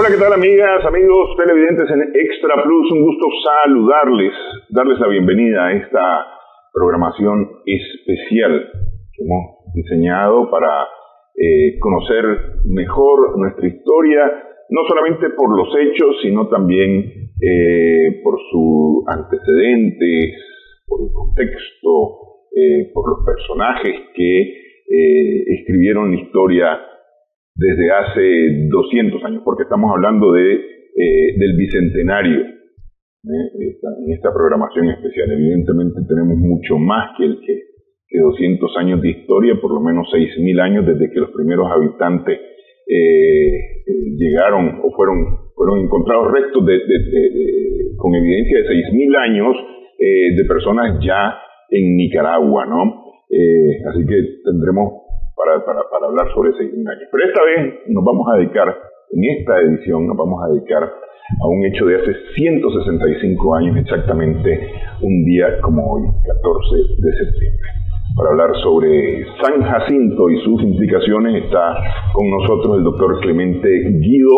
Hola, ¿qué tal amigas, amigos televidentes en Extra Plus? Un gusto darles la bienvenida a esta programación especial que hemos diseñado para conocer mejor nuestra historia, no solamente por los hechos, sino también por sus antecedentes, por el contexto, por los personajes que escribieron la historia desde hace 200 años, porque estamos hablando del bicentenario en esta programación especial. Evidentemente tenemos mucho más que 200 años de historia, por lo menos 6.000 años desde que los primeros habitantes llegaron o fueron encontrados restos con evidencia de 6.000 años de personas ya en Nicaragua, ¿no? Así que tendremos para hablar sobre 6.000 años. Pero esta vez en esta edición nos vamos a dedicar a un hecho de hace 165 años exactamente, un día como hoy, 14 de septiembre. Para hablar sobre San Jacinto y sus implicaciones está con nosotros el doctor Clemente Guido,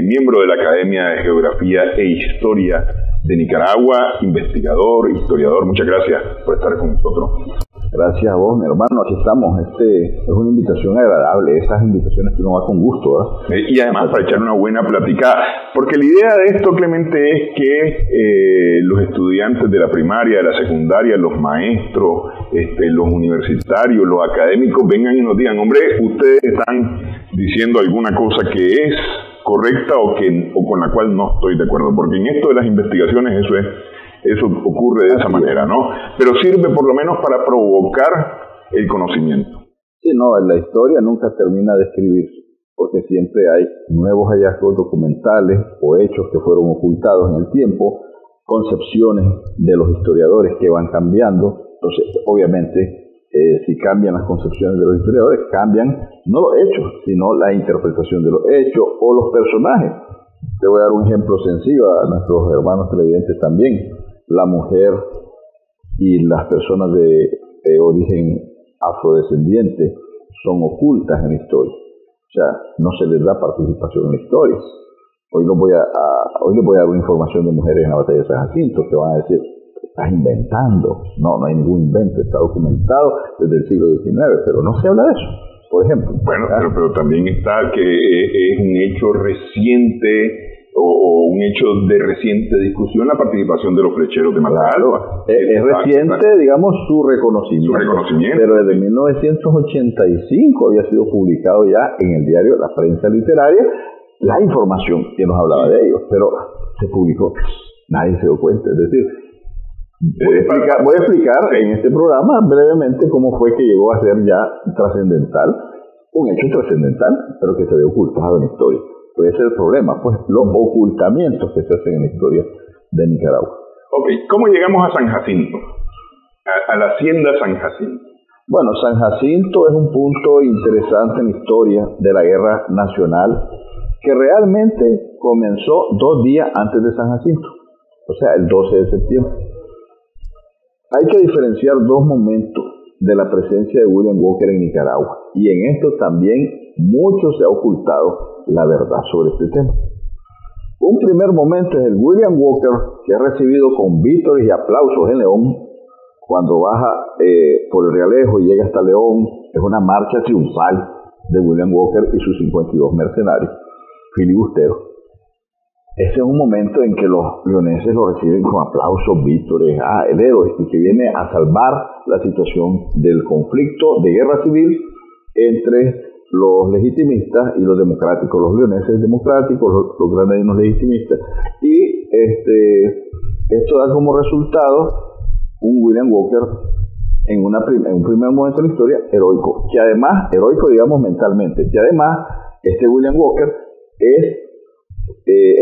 miembro de la Academia de Geografía e Historia de Nicaragua, investigador, historiador. Muchas gracias por estar con nosotros. Gracias a vos, mi hermano. Aquí estamos. Es una invitación agradable, esas invitaciones que uno va con gusto, ¿verdad? Y además para echar una buena platicada, porque la idea de esto, Clemente, es que los estudiantes de la primaria, de la secundaria, los maestros, los universitarios, los académicos vengan y nos digan, hombre, ustedes están diciendo alguna cosa que es correcta o con la cual no estoy de acuerdo, porque en esto de las investigaciones eso ocurre de esa manera, ¿no? Pero sirve por lo menos para provocar el conocimiento. Sí, no, en la historia nunca termina de escribirse, porque siempre hay nuevos hallazgos documentales o hechos que fueron ocultados en el tiempo, concepciones de los historiadores que van cambiando. Entonces, obviamente, si cambian las concepciones de los historiadores, cambian no los hechos, sino la interpretación de los hechos o los personajes. Te voy a dar un ejemplo sencillo a nuestros hermanos televidentes también. La mujer y las personas de origen afrodescendiente son ocultas en la historia. O sea, no se les da participación en la historia. Hoy les voy a dar una información de mujeres en la batalla de San Jacinto que van a decir, estás inventando. No hay ningún invento, está documentado desde el siglo XIX, pero no se habla de eso, por ejemplo. Bueno, pero también está que es un hecho reciente o un hecho de reciente discusión la participación de los flecheros de Matagalpa. Es reciente, digamos, su reconocimiento. Pero desde 1985 había sido publicado ya en el diario La Prensa Literaria la información que nos hablaba de ellos, pero se publicó, nadie se dio cuenta. Es decir, voy a explicar en este programa brevemente cómo fue que llegó a ser ya trascendental, un hecho trascendental, pero que se había ocultado en la historia. Puede ser el problema, pues, los ocultamientos que se hacen en la historia de Nicaragua. Ok, ¿cómo llegamos a San Jacinto? A la hacienda San Jacinto. Bueno, San Jacinto es un punto interesante en la historia de la Guerra Nacional que realmente comenzó 2 días antes de San Jacinto, o sea, el 12 de septiembre. Hay que diferenciar 2 momentos de la presencia de William Walker en Nicaragua, y en esto también mucho se ha ocultado la verdad sobre este tema. Un primer momento es el William Walker, que ha recibido con vítores y aplausos en León, cuando baja por el Realejo y llega hasta León. Es una marcha triunfal de William Walker y sus 52 mercenarios, filibusteros. Ese es un momento en que los leoneses lo reciben con aplausos, vítores, el héroe que viene a salvar la situación del conflicto de guerra civil entre los legitimistas y los democráticos, los leoneses democráticos, los granadinos legitimistas, y esto da como resultado un William Walker en un primer momento de la historia heroico, que además, heroico digamos mentalmente, que además este William Walker es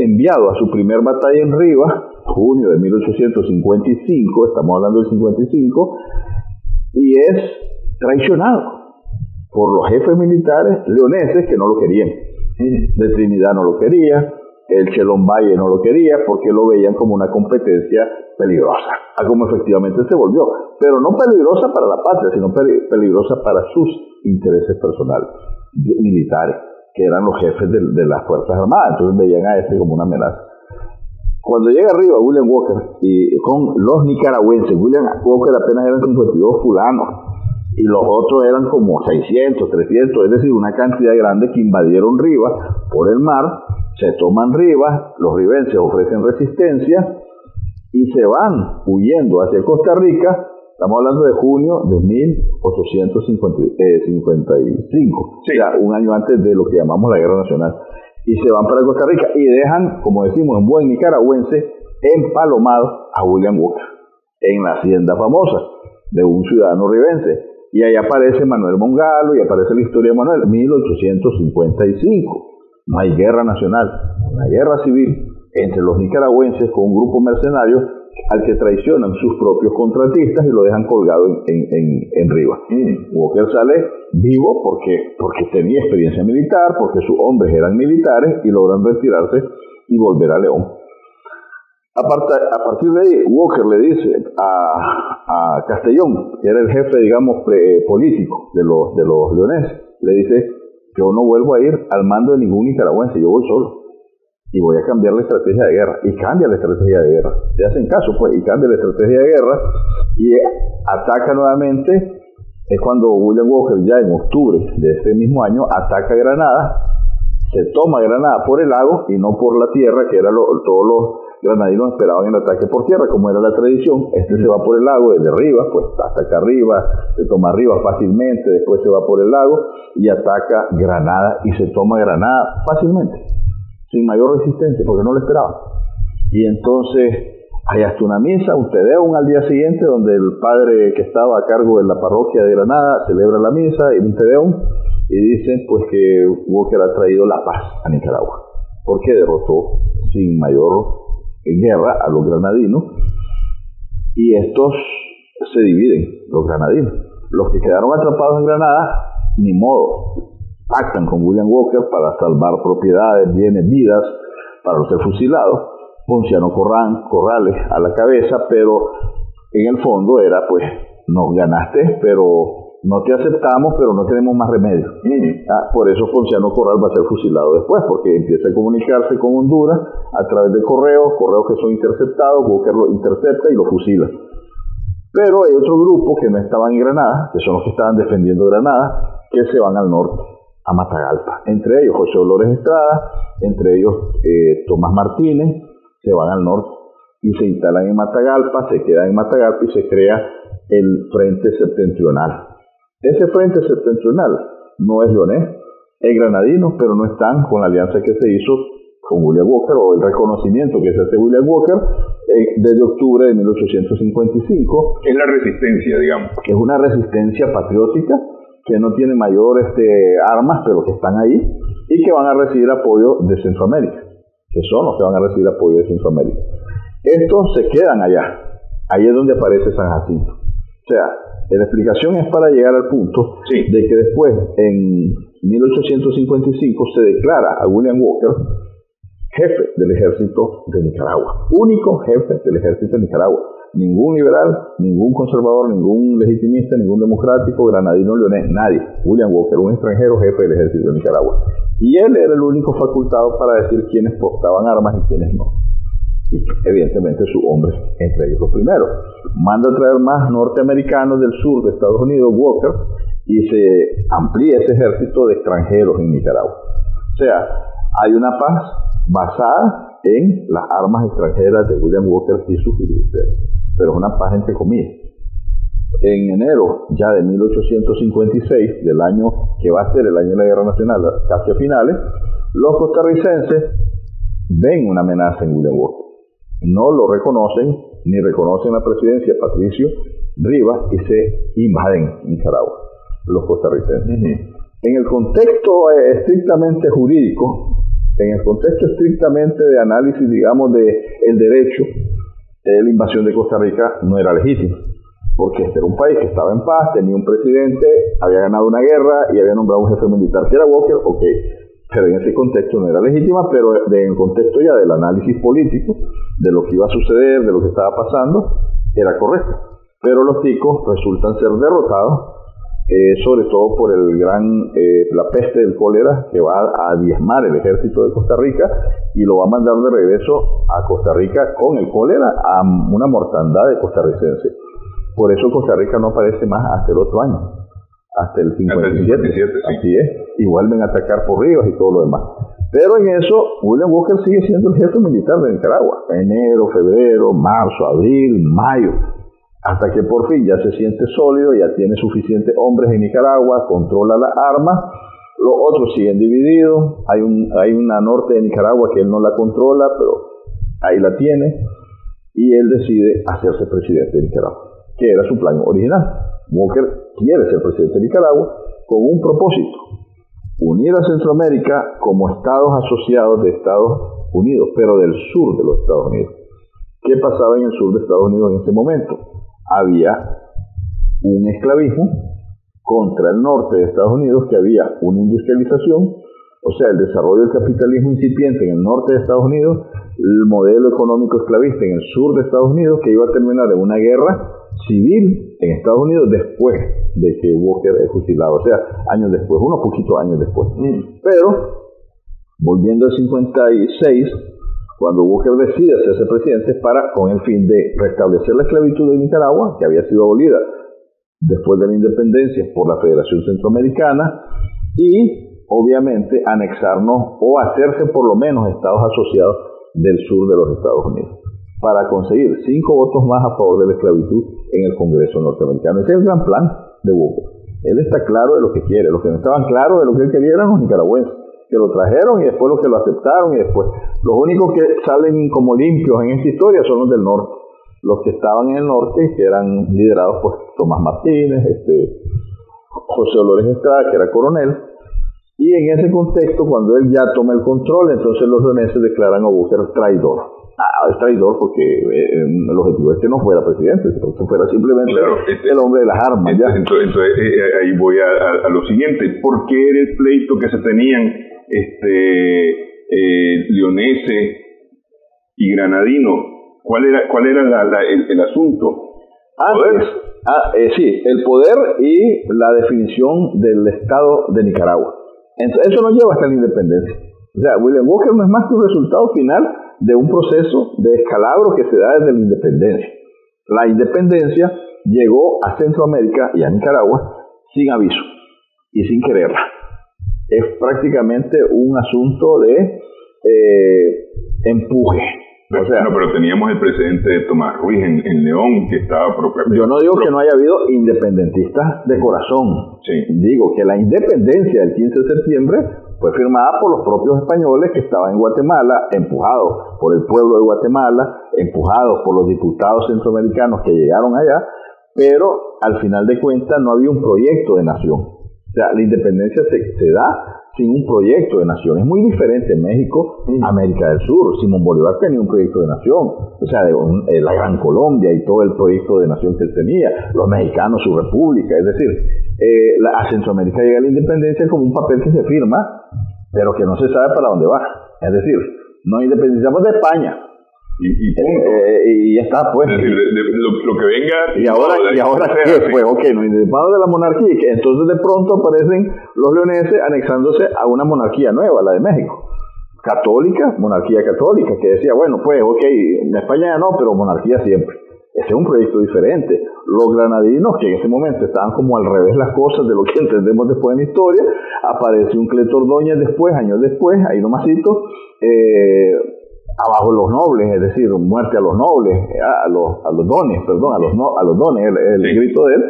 enviado a su primer batalla en Rivas, junio de 1855, estamos hablando del 55, y es traicionado por los jefes militares leoneses que no lo querían. De Trinidad no lo quería, el Chelón Valle no lo quería porque lo veían como una competencia peligrosa, a como efectivamente se volvió, pero no peligrosa para la patria, sino peligrosa para sus intereses personales, militares. que eran los jefes de las Fuerzas Armadas, entonces veían a este como una amenaza. Cuando llega arriba William Walker y con los nicaragüenses, William Walker apenas eran 52 fulanos y los otros eran como 600, 300, es decir, una cantidad grande que invadieron Rivas por el mar, se toman Rivas, los ribenses ofrecen resistencia y se van huyendo hacia Costa Rica. Estamos hablando de junio de 1855, sí. O sea, un año antes de lo que llamamos la Guerra Nacional. Y se van para Costa Rica y dejan, como decimos en buen nicaragüense, empalomado a William Walker en la hacienda famosa de un ciudadano ribense. Y ahí aparece Manuel Mongalo y aparece la historia de Manuel, 1855. No hay guerra nacional, una guerra civil entre los nicaragüenses con un grupo mercenario al que traicionan sus propios contratistas y lo dejan colgado en Rivas. Walker sale vivo porque tenía experiencia militar, porque sus hombres eran militares y logran retirarse y volver a León. A partir de ahí, Walker le dice a Castellón, que era el jefe, digamos, político de los leoneses, le dice: yo no vuelvo a ir al mando de ningún nicaragüense, yo voy solo. Y voy a cambiar la estrategia de guerra. Y cambia la estrategia de guerra. Se hacen caso, pues, y cambia la estrategia de guerra. Y ataca nuevamente. Es cuando William Walker, ya en octubre de ese mismo año, ataca Granada. Se toma Granada por el lago y no por la tierra, que era todos los granadinos esperaban el ataque por tierra, como era la tradición. Se va por el lago desde arriba, pues hasta acá arriba, se toma arriba fácilmente, después se va por el lago y ataca Granada y se toma Granada fácilmente, sin mayor resistencia, porque no lo esperaban. Y entonces hay hasta una misa, un te deum al día siguiente, donde el padre que estaba a cargo de la parroquia de Granada celebra la misa y un te deum, y dicen pues que Walker ha traído la paz a Nicaragua, porque derrotó sin mayor guerra a los granadinos, y estos se dividen, los granadinos. Los que quedaron atrapados en Granada, ni modo, pactan con William Walker para salvar propiedades, bienes, vidas, para no ser fusilados. Ponciano Corrales a la cabeza, pero en el fondo era pues: nos ganaste, pero no te aceptamos, pero no tenemos más remedio. Por eso Ponciano Corral va a ser fusilado después, porque empieza a comunicarse con Honduras a través de correos que son interceptados. Walker lo intercepta y lo fusila. Pero hay otro grupo que no estaban en Granada, que son los que estaban defendiendo Granada, que se van al norte, a Matagalpa. Entre ellos José Dolores Estrada, entre ellos Tomás Martínez, se van al norte y se instalan en Matagalpa, se quedan en Matagalpa y se crea el Frente Septentrional. Ese Frente Septentrional no es leonés, es granadino, pero no están con la alianza que se hizo con William Walker, o el reconocimiento que se hace William Walker desde octubre de 1855. Es la resistencia, digamos. Es una resistencia patriótica que no tiene mayores armas, pero que están ahí y que van a recibir apoyo de Centroamérica, que son los que van a recibir apoyo de Centroamérica. Estos se quedan allá. Ahí es donde aparece San Jacinto. O sea, la explicación es para llegar al punto de que después, en 1855, se declara a William Walker jefe del ejército de Nicaragua. Único jefe del ejército de Nicaragua. Ningún liberal, ningún conservador, ningún legitimista, ningún democrático, granadino, leonés, nadie. William Walker, un extranjero jefe del ejército de Nicaragua. Y él era el único facultado para decir quiénes portaban armas y quiénes no. Y evidentemente sus hombres, entre ellos los primeros. Manda a traer más norteamericanos del sur de Estados Unidos, Walker, y se amplía ese ejército de extranjeros en Nicaragua. O sea, hay una paz basada en las armas extranjeras de William Walker y sus filibusteros, pero es una paz entre comillas. En enero ya de 1856, del año que va a ser el año de la Guerra Nacional, casi a finales, los costarricenses ven una amenaza en William Walker. No lo reconocen, ni reconocen la presidencia de Patricio Rivas, y se invaden Nicaragua, los costarricenses. En el contexto estrictamente jurídico, en el contexto estrictamente de análisis, digamos, de el derecho, la invasión de Costa Rica no era legítima, porque este era un país que estaba en paz, tenía un presidente, había ganado una guerra y había nombrado un jefe militar que era Walker, ok, pero en ese contexto no era legítima, pero en el contexto ya del análisis político, de lo que iba a suceder, de lo que estaba pasando, era correcto. Pero los ticos resultan ser derrotados sobre todo por la peste del cólera que va a diezmar el ejército de Costa Rica y lo va a mandar de regreso a Costa Rica con el cólera a una mortandad de costarricenses. Por eso Costa Rica no aparece más hasta el otro año, hasta el 57, sí. Así es, y vuelven a atacar por Rivas y todo lo demás. Pero en eso, William Walker sigue siendo el jefe militar de Nicaragua, enero, febrero, marzo, abril, mayo, hasta que por fin ya se siente sólido, ya tiene suficientes hombres en Nicaragua, controla las armas, los otros siguen divididos, hay una norte de Nicaragua que él no la controla, pero ahí la tiene, y él decide hacerse presidente de Nicaragua, que era su plan original. Walker quiere ser presidente de Nicaragua con un propósito: unir a Centroamérica como estados asociados de Estados Unidos, pero del sur de los Estados Unidos. ¿Qué pasaba en el sur de Estados Unidos en ese momento? Había un esclavismo contra el norte de Estados Unidos, que había una industrialización, o sea, el desarrollo del capitalismo incipiente en el norte de Estados Unidos, el modelo económico esclavista en el sur de Estados Unidos, que iba a terminar en una guerra civil en Estados Unidos después de que Walker es fusilado, o sea, años después, unos poquitos años después. Pero, volviendo al 56, cuando Walker decide hacerse presidente con el fin de restablecer la esclavitud de Nicaragua, que había sido abolida después de la independencia por la Federación Centroamericana, y obviamente anexarnos o hacerse por lo menos estados asociados del sur de los Estados Unidos, para conseguir 5 votos más a favor de la esclavitud en el Congreso norteamericano. Ese es el gran plan de Walker. Él está claro de lo que quiere. Los que no estaban claros de lo que él quería eran los nicaragüenses, que lo trajeron y después los que lo aceptaron, y después los únicos que salen como limpios en esta historia son los del norte. Los que estaban en el norte, que eran liderados por Tomás Martínez, José Dolores Estrada, que era coronel, y en ese contexto, cuando él ya toma el control, entonces los leoneses declaran a Walker traidor. Es traidor porque el objetivo es que no fuera presidente, que fuera simplemente el hombre de las armas. Entonces ahí voy a lo siguiente. ¿Por qué era el pleito que se tenían leoneses y granadinos? ¿Cuál era el asunto? Sí, el poder y la definición del Estado de Nicaragua. Entonces, eso nos lleva hasta la independencia. O sea, William Walker no es más que un resultado final de un proceso de descalabro que se da desde la independencia. La independencia llegó a Centroamérica y a Nicaragua sin aviso y sin quererla. Es prácticamente un asunto de empuje. O sea, pero teníamos el presidente de Tomás Ruiz en León, que estaba propiamente... Yo no digo que no haya habido independentistas de corazón. Sí. Digo que la independencia del 15 de septiembre fue firmada por los propios españoles que estaban en Guatemala, empujados por el pueblo de Guatemala, empujados por los diputados centroamericanos que llegaron allá, pero al final de cuentas no había un proyecto de nación. O sea, la independencia se da sin un proyecto de nación. Es muy diferente en México, América del Sur. Simón Bolívar tenía un proyecto de nación, o sea, la Gran Colombia y todo el proyecto de nación que él tenía, los mexicanos, su república, es decir, a Centroamérica llega la independencia como un papel que se firma, pero que no se sabe para dónde va. Es decir, nos independizamos de España. Y ya está, pues. Es decir, lo que venga. Y ahora ¿qué? Pues, nos independizamos de la monarquía, y que entonces de pronto aparecen los leoneses anexándose a una monarquía nueva, la de México. Católica, monarquía católica, que decía, bueno, pues, en España ya no, pero monarquía siempre. Ese es un proyecto diferente. Los granadinos, que en ese momento estaban como al revés las cosas de lo que entendemos después en la historia, aparece un Cleto Ordóñez después, años después, ahí nomasito, abajo los nobles, es decir, muerte a los nobles, a los dones, el grito de él,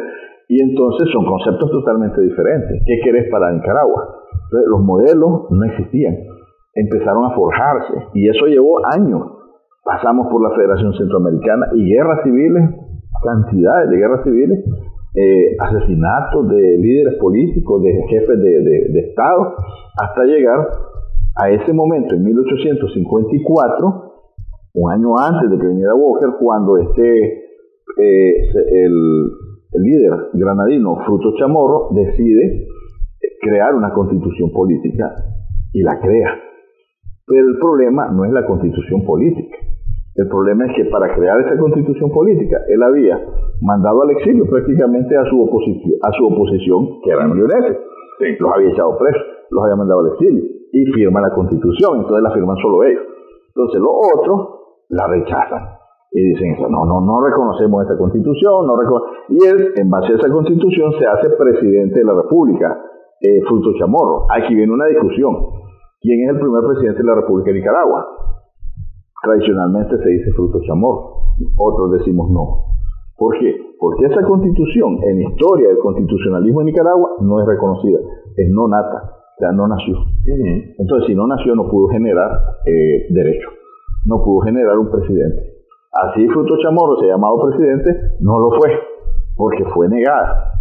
y entonces son conceptos totalmente diferentes. ¿Qué querés para Nicaragua? Entonces, los modelos no existían, empezaron a forjarse, y eso llevó años. Pasamos por la Federación Centroamericana y guerras civiles, cantidades de guerras civiles, asesinatos de líderes políticos, de jefes de Estado, hasta llegar a ese momento, en 1854, un año antes de que viniera Walker, cuando el líder granadino Fruto Chamorro decide crear una constitución política y la crea. Pero el problema no es la constitución política. El problema es que para crear esa constitución política, él había mandado al exilio prácticamente a su oposición, que eran leoneses. Sí. Los había echado presos, los había mandado al exilio, y firma la constitución, entonces la firman solo ellos. Entonces los otros la rechazan y dicen, no reconocemos esa constitución, y él, en base a esa constitución, se hace presidente de la República, Fruto Chamorro. Aquí viene una discusión. ¿Quién es el primer presidente de la República de Nicaragua? Tradicionalmente se dice Fruto Chamorro, otros decimos no. ¿Por qué? Porque esa constitución, en historia del constitucionalismo en Nicaragua, no es reconocida, es no nata, o sea, no nació. Entonces, si no nació, no pudo generar derecho, no pudo generar un presidente. Así Fruto Chamorro se ha llamado presidente, no lo fue, porque fue negada.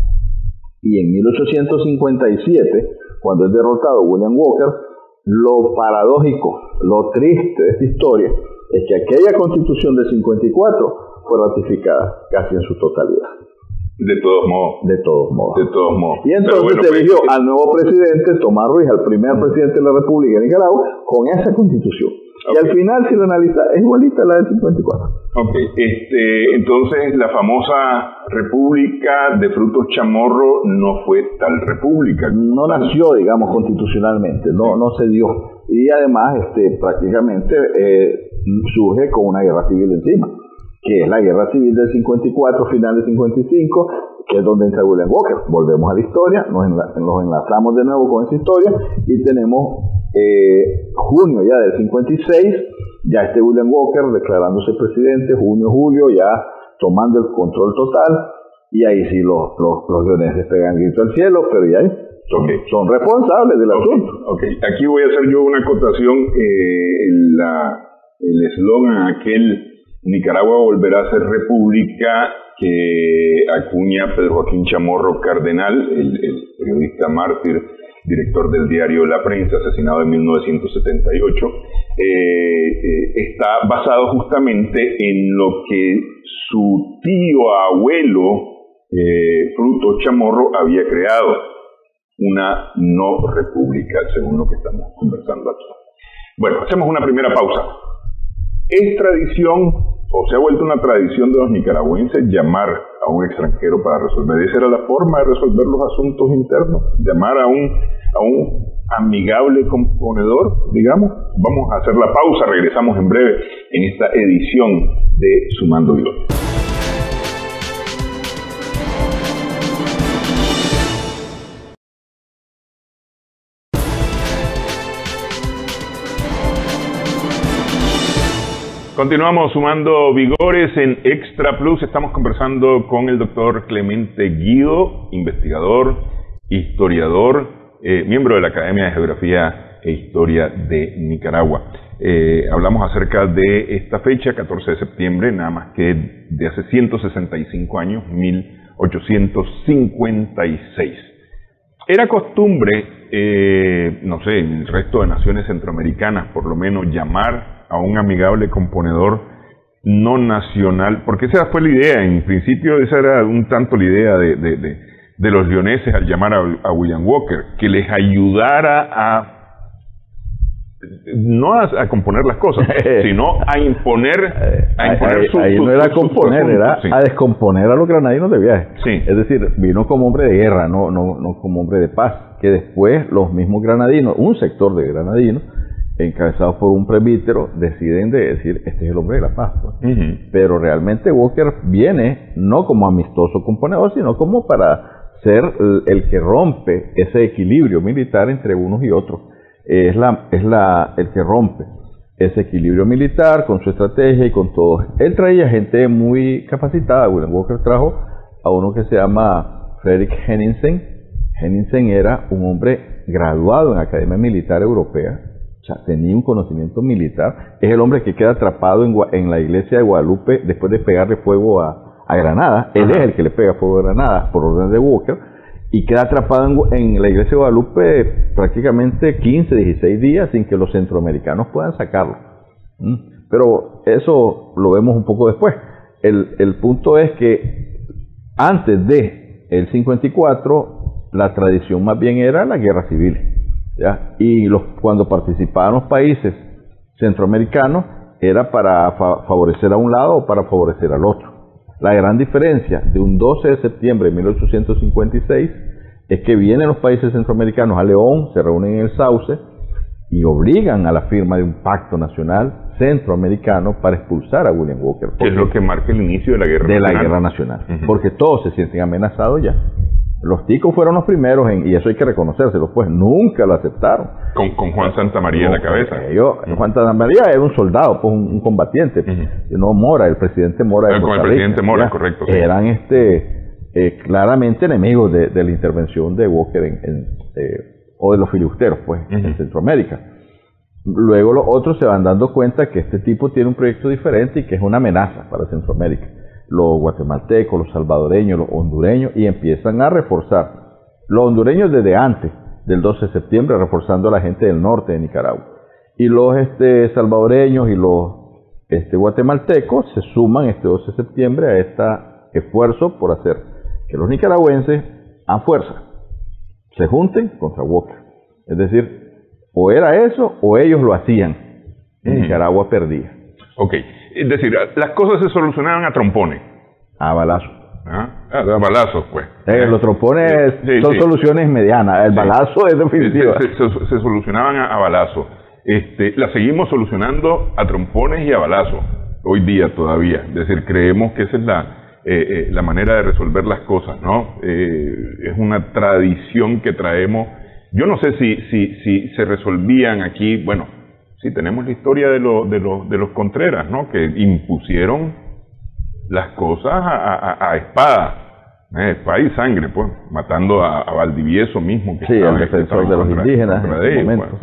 Y en 1857, cuando es derrotado William Walker, lo paradójico, lo triste de esta historia, es que aquella constitución del 54 fue ratificada casi en su totalidad. De todos modos. De todos modos. De todos modos. Y entonces se eligió al nuevo presidente, Tomás Ruiz, al primer presidente de la República de Nicaragua, con esa constitución. Okay. Y al final, si lo analiza, es igualita a la del 54. Ok, entonces la famosa República de Frutos Chamorro no fue tal república. No nació, digamos, constitucionalmente, no se dio. Y además, prácticamente surge con una guerra civil encima, que es la guerra civil del 54, final del 55, que es donde entra William Walker. Volvemos a la historia, nos enlazamos de nuevo con esa historia y tenemos junio ya del 56, ya William Walker declarándose presidente, junio, julio, ya tomando el control total, y ahí sí los leoneses pegan grito al cielo, pero ya son responsables del asunto. Okay. Aquí voy a hacer yo una acotación, el eslogan aquel, Nicaragua volverá a ser república, que acuña Pedro Joaquín Chamorro Cardenal, el periodista mártir, director del diario La Prensa, asesinado en 1978, está basado justamente en lo que su tío abuelo, Fruto Chamorro, había creado, una no república, según lo que estamos conversando aquí. Bueno, hacemos una primera pausa. Es tradición, o se ha vuelto una tradición de los nicaragüenses, llamar a un extranjero para resolver. Esa era la forma de resolver los asuntos internos, llamar a un amigable componedor, digamos. Vamos a hacer la pausa, regresamos en breve en esta edición de Sumando Bigotes. Continuamos sumando vigores en Extra Plus. Estamos conversando con el doctor Clemente Guido, investigador, historiador, miembro de la Academia de Geografía e Historia de Nicaragua. Hablamos acerca de esta fecha, 14 de septiembre, nada más que de hace 165 años, 1856. Era costumbre, no sé, en el resto de naciones centroamericanas, por lo menos, llamar a un amigable componedor no nacional, porque esa fue la idea, en principio esa era un tanto la idea de los leoneses al llamar a William Walker, que les ayudara no a componer las cosas, sino a imponer ahí no era componer, era a descomponer a los granadinos de viaje. Sí. Es decir, vino como hombre de guerra, no como hombre de paz, que después los mismos granadinos, un sector de granadinos, encabezados por un presbítero, deciden de decir, este es el hombre de la paz. Pero realmente Walker viene no como amistoso componedor, sino como para ser el que rompe ese equilibrio militar entre unos y otros. Es el que rompe ese equilibrio militar con su estrategia y con todo. Él traía gente muy capacitada. William Walker trajo a uno que se llama Frederick Henningsen. Henningsen era un hombre graduado en la Academia Militar Europea. O sea, tenía un conocimiento militar. Es el hombre que queda atrapado en la iglesia de Guadalupe después de pegarle fuego a Granada. Él es el que le pega fuego a Granada por orden de Walker. Y queda atrapado en la iglesia de Guadalupe prácticamente 15, 16 días sin que los centroamericanos puedan sacarlo. Pero eso lo vemos un poco después. El punto es que antes de el 54, la tradición más bien era la guerra civil, ¿ya? Y cuando participaban los países centroamericanos, era para favorecer a un lado o para favorecer al otro. La gran diferencia de un 12 de septiembre de 1856 es que vienen los países centroamericanos a León, se reúnen en el Sauce y obligan a la firma de un pacto nacional centroamericano para expulsar a William Walker. Que es lo que marca el inicio de la guerra nacional. Porque todos se sienten amenazados ya. Los ticos fueron los primeros, y eso hay que reconocérselo, pues nunca lo aceptaron. Con Juan Santamaría en la cabeza. Juan Santamaría era un soldado, pues un combatiente. No Mora, el presidente Mora. Con el presidente Mora, correcto. Sí. Eran claramente enemigos de la intervención de Walker o de los filibusteros, pues, en Centroamérica. Luego los otros se van dando cuenta que este tipo tiene un proyecto diferente y que es una amenaza para Centroamérica. Los guatemaltecos, los salvadoreños, los hondureños, y empiezan a reforzar. Los hondureños desde antes del 12 de septiembre, reforzando a la gente del norte de Nicaragua. Y los salvadoreños y los guatemaltecos se suman este 12 de septiembre a este esfuerzo por hacer que los nicaragüenses a fuerza se junten contra Walker. Es decir, o era eso o ellos lo hacían. Nicaragua perdía. Ok, es decir, las cosas se solucionaban a trompones. A balazos. A balazos, pues. Los trompones son soluciones medianas, el balazo es definitiva. Se solucionaban a balazos. Las seguimos solucionando a trompones y a balazos, hoy día todavía. Es decir, creemos que esa es la manera de resolver las cosas, ¿no? Es una tradición que traemos. Yo no sé si se resolvían aquí, bueno, sí tenemos la historia de los Contreras, ¿no? Que impusieron las cosas a espada y sangre, pues, matando a Valdivieso mismo. Que el defensor de los indígenas en ese momento.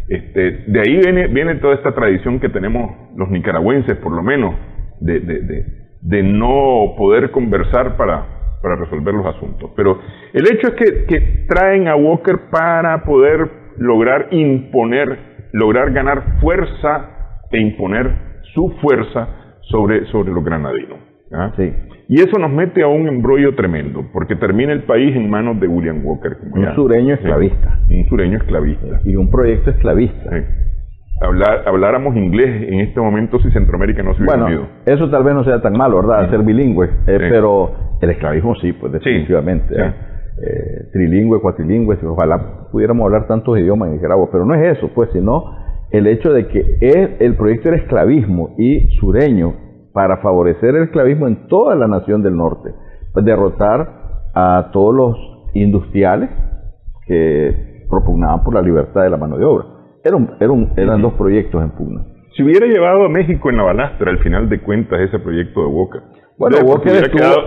De ahí viene toda esta tradición que tenemos los nicaragüenses, por lo menos, de no poder conversar para resolver los asuntos. Pero el hecho es que traen a Walker para poder lograr ganar fuerza e imponer su fuerza sobre los granadinos. Sí. Y eso nos mete a un embrollo tremendo, porque termina el país en manos de William Walker. Un sureño esclavista. Un sureño esclavista. Y un proyecto esclavista. Sí. Habláramos inglés en este momento si Centroamérica no se hubiera unido. Eso tal vez no sea tan malo, ¿verdad? Ser bilingüe. Pero el esclavismo sí, pues definitivamente. Trilingüe, cuatrilingüe, ojalá pudiéramos hablar tantos idiomas en Nicaragua, pero no es eso, pues, sino el hecho de que el proyecto era esclavismo y sureño para favorecer el esclavismo en toda la nación del norte, pues derrotar a todos los industriales que propugnaban por la libertad de la mano de obra. Eran dos proyectos en pugna. Si hubiera llevado a México en la balastra, al final de cuentas, ese proyecto de Walker. Bueno, Walker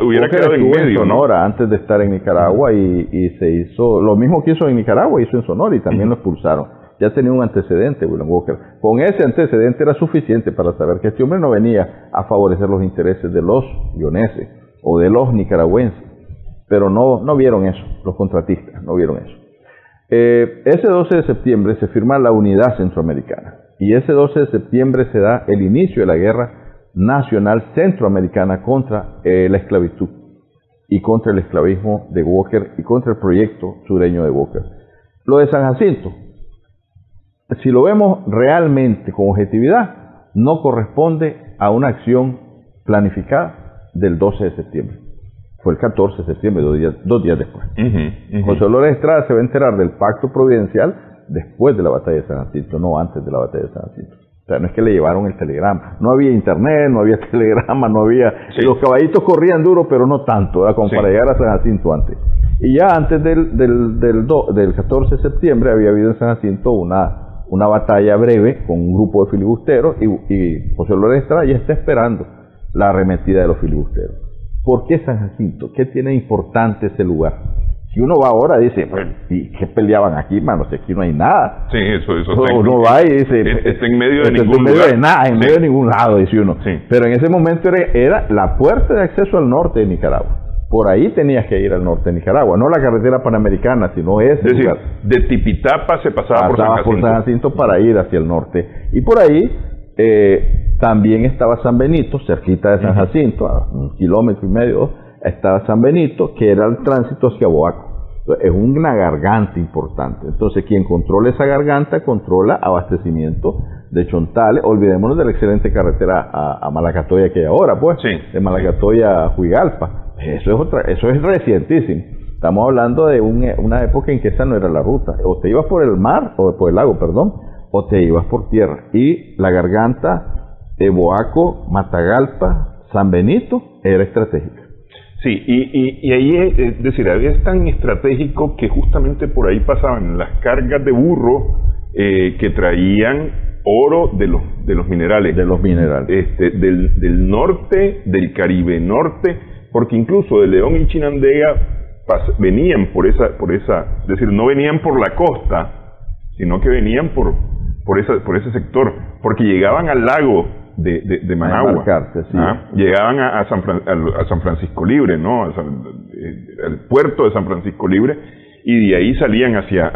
hubiera quedado en medio, Sonora, ¿no? Antes de estar en Nicaragua, y se hizo lo mismo que hizo en Nicaragua, hizo en Sonora y también lo expulsaron. Ya tenía un antecedente William Walker. Con ese antecedente era suficiente para saber que este hombre no venía a favorecer los intereses de los leoneses o de los nicaragüenses. Pero no vieron eso, los contratistas no vieron eso. Ese 12 de septiembre se firma la Unidad Centroamericana, y ese 12 de septiembre se da el inicio de la Guerra Nacional Centroamericana contra la esclavitud y contra el esclavismo de Walker y contra el proyecto sureño de Walker. Lo de San Jacinto, si lo vemos realmente con objetividad, no corresponde a una acción planificada del 12 de septiembre. Fue el 14 de septiembre, dos días después. José Dolores Estrada se va a enterar del pacto providencial después de la batalla de San Jacinto, no antes de la batalla de San Jacinto. O sea, no es que le llevaron el telegrama. No había internet, no había telegrama, no había... Sí. Los caballitos corrían duro, pero no tanto, ¿verdad? Como para llegar a San Jacinto antes. Y ya antes del 14 de septiembre había habido en San Jacinto una batalla breve con un grupo de filibusteros, y José Dolores Estrada ya está esperando la arremetida de los filibusteros. ¿Por qué San Jacinto? ¿Qué tiene importante ese lugar? Si uno va ahora dice, pues, ¿y qué peleaban aquí, mano? Si aquí no hay nada. Sí, eso uno va y dice, está en medio de ningún lugar. De nada, en medio de ningún lado, dice uno. Sí. Pero en ese momento era la puerta de acceso al norte de Nicaragua. Por ahí tenías que ir al norte de Nicaragua, no la carretera panamericana, sino ese lugar. Es decir, lugar. De Tipitapa se pasaba por San Jacinto para ir hacia el norte. Y por ahí también estaba San Benito, cerquita de San Jacinto, a 1,5 kilómetros estaba San Benito, que era el tránsito hacia Boaco. Entonces, es una garganta importante. Entonces, quien controla esa garganta controla abastecimiento de chontales. Olvidémonos de la excelente carretera a Malacatoya que hay ahora, pues, sí, de Malacatoya a Juigalpa. Eso es recientísimo. Estamos hablando de una época en que esa no era la ruta. O te ibas por el mar, o por el lago, perdón, o te ibas por tierra. Y la garganta de Boaco, Matagalpa, San Benito era estratégica. Sí, y ahí, es decir, es tan estratégico que justamente por ahí pasaban las cargas de burro que traían oro de los minerales. De los minerales. Del norte, del Caribe norte, porque incluso de León y Chinandega venían por esa, es decir, no venían por la costa, sino que venían por ese sector, porque llegaban al lago de Managua, sí. Llegaban a San Francisco Libre, ¿no? Al puerto de San Francisco Libre, y de ahí salían hacia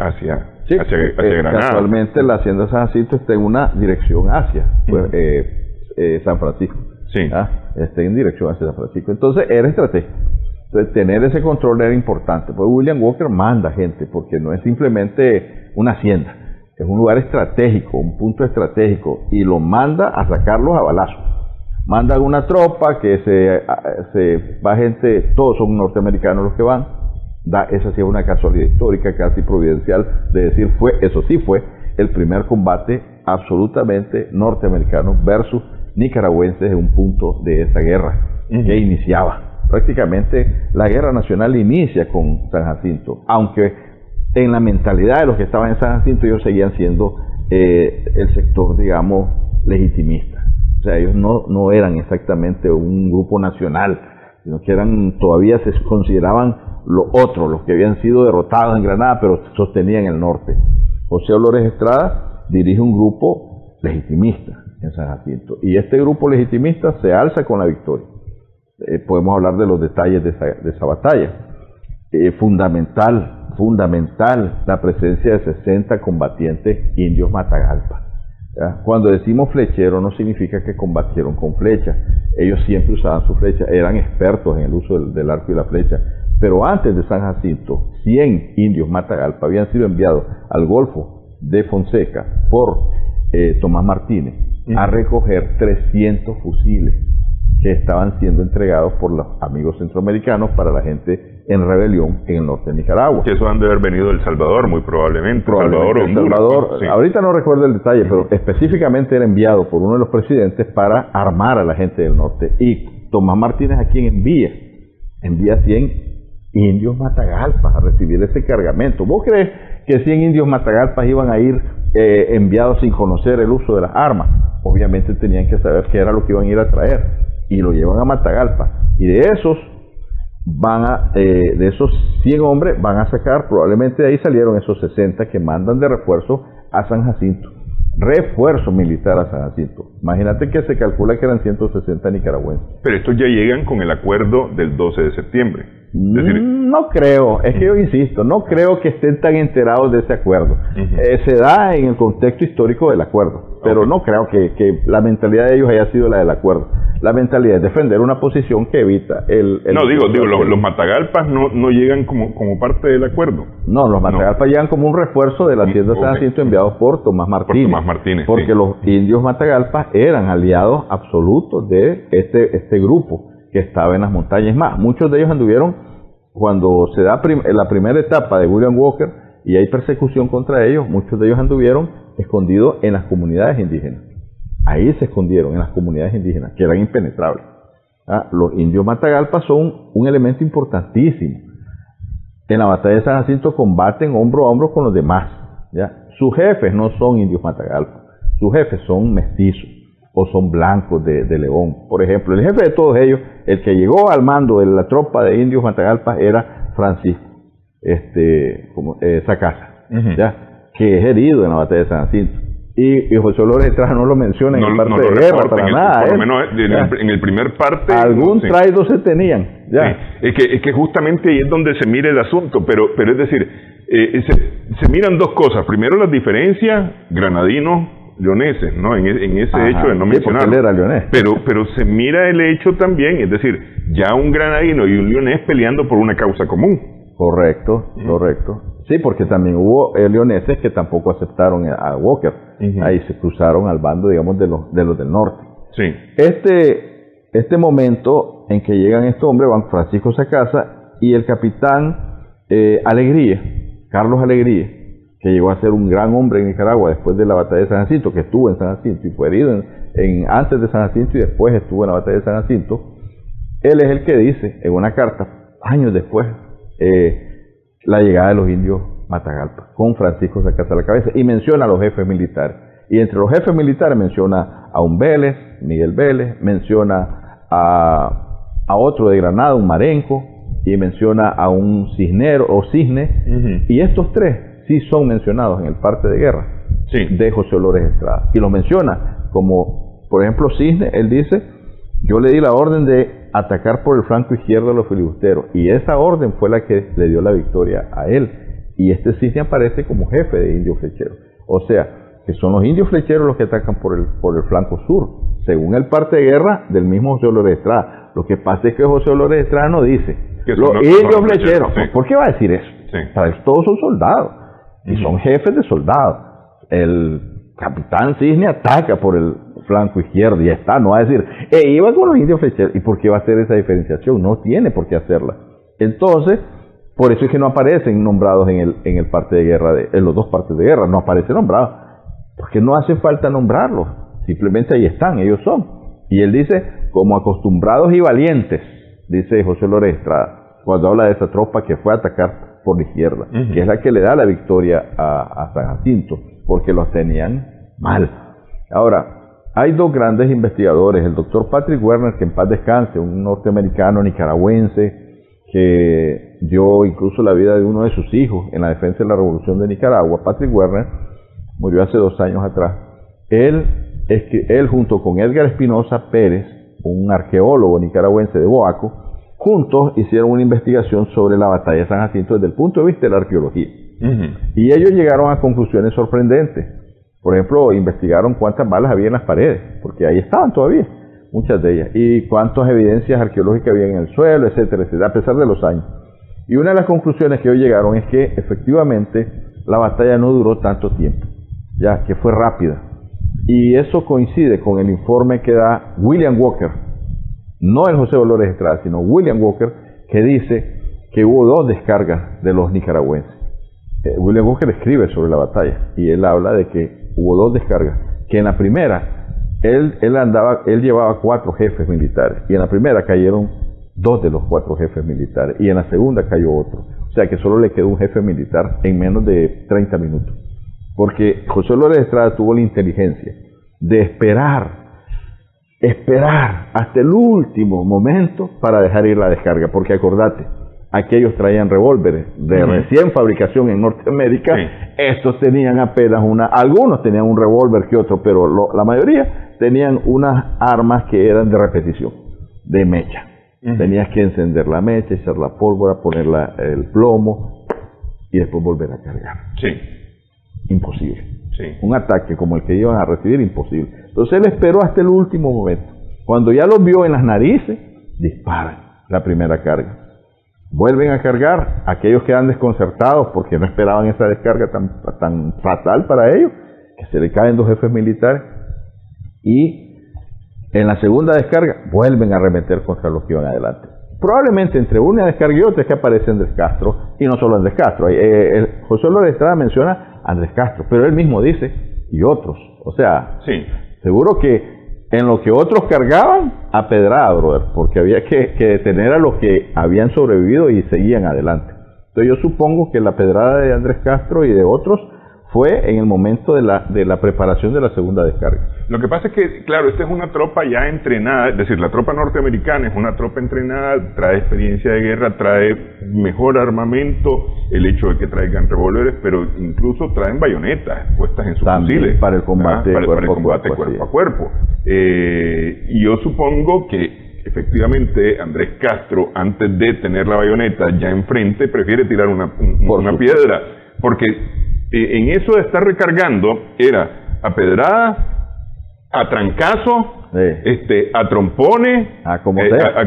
Granada. Casualmente la hacienda de San Jacinto está en una dirección hacia San Francisco. Sí. Está en dirección hacia San Francisco. Entonces era estratégico. Entonces, tener ese control era importante. Pues William Walker manda gente, porque no es simplemente una hacienda. Es un lugar estratégico, un punto estratégico, y lo manda a sacarlos a balazos. Manda alguna tropa que va gente, todos son norteamericanos los que van. Esa sí es una casualidad histórica, casi providencial, de decir, eso sí fue el primer combate absolutamente norteamericano versus nicaragüenses en un punto de esa guerra que iniciaba. Prácticamente la guerra nacional inicia con San Jacinto, aunque en la mentalidad de los que estaban en San Jacinto ellos seguían siendo el sector, digamos, legitimista. O sea, ellos no eran exactamente un grupo nacional, sino que todavía se consideraban los otros, los que habían sido derrotados en Granada, pero sostenían el norte. José Olores Estrada dirige un grupo legitimista en San Jacinto, y este grupo legitimista se alza con la victoria. Podemos hablar de los detalles de esa batalla. Fundamental la presencia de 60 combatientes indios Matagalpa. ¿Ya? Cuando decimos flechero no significa que combatieron con flecha. Ellos siempre usaban su flecha, eran expertos en el uso del arco y la flecha. Pero antes de San Jacinto, 100 indios Matagalpa habían sido enviados al Golfo de Fonseca por Tomás Martínez a recoger 300 fusiles que estaban siendo entregados por los amigos centroamericanos para la gente en rebelión en el norte de Nicaragua. Que eso han de haber venido del Salvador, muy probablemente. Salvador, sí. Ahorita no recuerdo el detalle, pero específicamente era enviado por uno de los presidentes para armar a la gente del norte. Y Tomás Martínez, ¿a quién envía? Envía 100 indios Matagalpas a recibir ese cargamento. ¿Vos crees que 100 indios Matagalpas iban a ir enviados sin conocer el uso de las armas? Obviamente tenían que saber qué era lo que iban a ir a traer. Y lo llevan a Matagalpa, y de esos 100 hombres van a sacar, probablemente de ahí salieron esos 60 que mandan de refuerzo a San Jacinto, refuerzo militar a San Jacinto. Imagínate que se calcula que eran 160 nicaragüenses. Pero estos ya llegan con el acuerdo del 12 de septiembre. Es decir, no creo, es que yo insisto, no creo que estén tan enterados de ese acuerdo. Se da en el contexto histórico del acuerdo, pero no creo que la mentalidad de ellos haya sido la del acuerdo. La mentalidad es defender una posición que evita los Matagalpas no llegan como parte del acuerdo. No, los Matagalpas llegan como un refuerzo de la hacienda de San Jacinto enviados por Tomás Martínez. Porque los indios Matagalpas eran aliados absolutos de este grupo que estaba en las montañas. Más, muchos de ellos anduvieron, cuando se da la primera etapa de William Walker y hay persecución contra ellos, muchos de ellos anduvieron escondidos en las comunidades indígenas. Ahí se escondieron, en las comunidades indígenas, que eran impenetrables. Los indios Matagalpa son un elemento importantísimo. En la batalla de San Jacinto combaten hombro a hombro con los demás. ¿Ya? Sus jefes no son indios Matagalpa, sus jefes son mestizos o son blancos de León. Por ejemplo, el jefe de todos ellos, el que llegó al mando de la tropa de indios Matagalpa, era Francisco Sacasa, ¿ya? Que es herido en la batalla de San Jacinto. Y José Olores Estrada no lo menciona en el parte de guerra, para nada. Por lo menos en el primer parte. Algún traido se tenían. Ya. Sí. Es que justamente ahí es donde se mira el asunto, pero es decir, se miran dos cosas. Primero, las diferencias granadinos-leoneses, ¿no? En ese hecho de no mencionar. Él era leonés. Pero se mira el hecho también, es decir, ya un granadino y un leonés peleando por una causa común. Correcto. Sí, porque también hubo leoneses que tampoco aceptaron a Walker. Ahí se cruzaron al bando, digamos, de los del norte. Sí. Este momento en que llegan estos hombres, van Francisco Sacasa y el capitán Alegría, Carlos Alegría, que llegó a ser un gran hombre en Nicaragua después de la batalla de San Jacinto, que estuvo en San Jacinto y fue herido antes de San Jacinto y después estuvo en la batalla de San Jacinto. Él es el que dice en una carta, años después, la llegada de los indios Matagalpa, con Francisco Sacasa a la cabeza, y menciona a los jefes militares. Y entre los jefes militares menciona a un Vélez, Miguel Vélez, menciona a otro de Granada, un Marenco, y menciona a un Cisne, y estos tres sí son mencionados en el parte de guerra de José Dolores Estrada. Y los menciona como, por ejemplo, Cisne, él dice, yo le di la orden de atacar por el flanco izquierdo a los filibusteros, y esa orden fue la que le dio la victoria a él. Y este Cisne aparece como jefe de indios flecheros. O sea, que son los indios flecheros los que atacan por el flanco sur, según el parte de guerra del mismo José Dolores Estrada. Lo que pasa es que José Dolores Estrada no dice que los indios flecheros. ¿Por qué va a decir eso? Para eso todos son soldados y son jefes de soldados. El capitán Cisne ataca por el flanco izquierdo y ya está, no va a decir iba con los indios flecheros. ¿Y por qué va a hacer esa diferenciación? No tiene por qué hacerla. Entonces, por eso es que no aparecen nombrados en el parte de guerra, en los dos partes de guerra, no aparecen nombrados, porque no hace falta nombrarlos, simplemente ahí están, ellos son. Y él dice, como acostumbrados y valientes, dice José Dolores Estrada, cuando habla de esa tropa que fue a atacar por la izquierda, que es la que le da la victoria a San Jacinto, porque los tenían mal. Ahora, hay dos grandes investigadores, el doctor Patrick Werner, que en paz descanse, un norteamericano nicaragüense, que dio incluso la vida de uno de sus hijos en la defensa de la Revolución de Nicaragua. Patrick Werner murió hace 2 años atrás. Él junto con Edgar Espinosa Pérez, un arqueólogo nicaragüense de Boaco, juntos hicieron una investigación sobre la batalla de San Jacinto desde el punto de vista de la arqueología. Y ellos llegaron a conclusiones sorprendentes. Por ejemplo, investigaron cuántas balas había en las paredes, porque ahí estaban todavía, muchas de ellas, y cuántas evidencias arqueológicas había en el suelo, etcétera, etcétera, a pesar de los años. Y una de las conclusiones que ellos llegaron es que efectivamente la batalla no duró tanto tiempo, ya que fue rápida. Y eso coincide con el informe que da William Walker, no el José Dolores Estrada, sino William Walker, que dice que hubo 2 descargas de los nicaragüenses. William Walker escribe sobre la batalla y él habla de que hubo 2 descargas, que en la primera él llevaba 4 jefes militares, y en la primera cayeron 2 de los 4 jefes militares, y en la segunda cayó otro. O sea que solo le quedó un jefe militar en menos de 30 minutos. Porque José Dolores Estrada tuvo la inteligencia de esperar hasta el último momento para dejar ir la descarga. Porque acordate, aquellos traían revólveres de recién fabricación en Norteamérica. Estos tenían apenas algunos tenían un revólver que otro, pero la mayoría tenían unas armas que eran de repetición, de mecha. Tenías que encender la mecha, echar la pólvora, poner el plomo y después volver a cargar. Imposible. Un ataque como el que iban a recibir, imposible. Entonces él esperó hasta el último momento. Cuando ya los vio en las narices, disparan la primera carga. Vuelven a cargar, aquellos quedan desconcertados porque no esperaban esa descarga tan fatal para ellos, que se le caen 2 jefes militares, y en la segunda descarga vuelven a arremeter contra los que iban adelante. Probablemente entre una descarga y otra es que aparece Andrés Castro, y no solo Andrés Castro. José Dolores Estrada menciona a Andrés Castro, pero él mismo dice, y otros. O sea, seguro que en lo que otros cargaban, a pedrada, brother, porque había que detener a los que habían sobrevivido y seguían adelante. Entonces yo supongo que la pedrada de Andrés Castro y de otros fue en el momento de la preparación de la segunda descarga. Lo que pasa es que, claro, esta es una tropa ya entrenada, es decir, la tropa norteamericana es una tropa entrenada, trae experiencia de guerra, trae mejor armamento, el hecho de que traigan revólveres, pero incluso traen bayonetas puestas en sus fusiles. Para el combate, cuerpo a cuerpo. Y yo supongo que efectivamente Andrés Castro, antes de tener la bayoneta ya enfrente, prefiere tirar una piedra, porque en eso de estar recargando era a pedrada, a trancazo a trompones,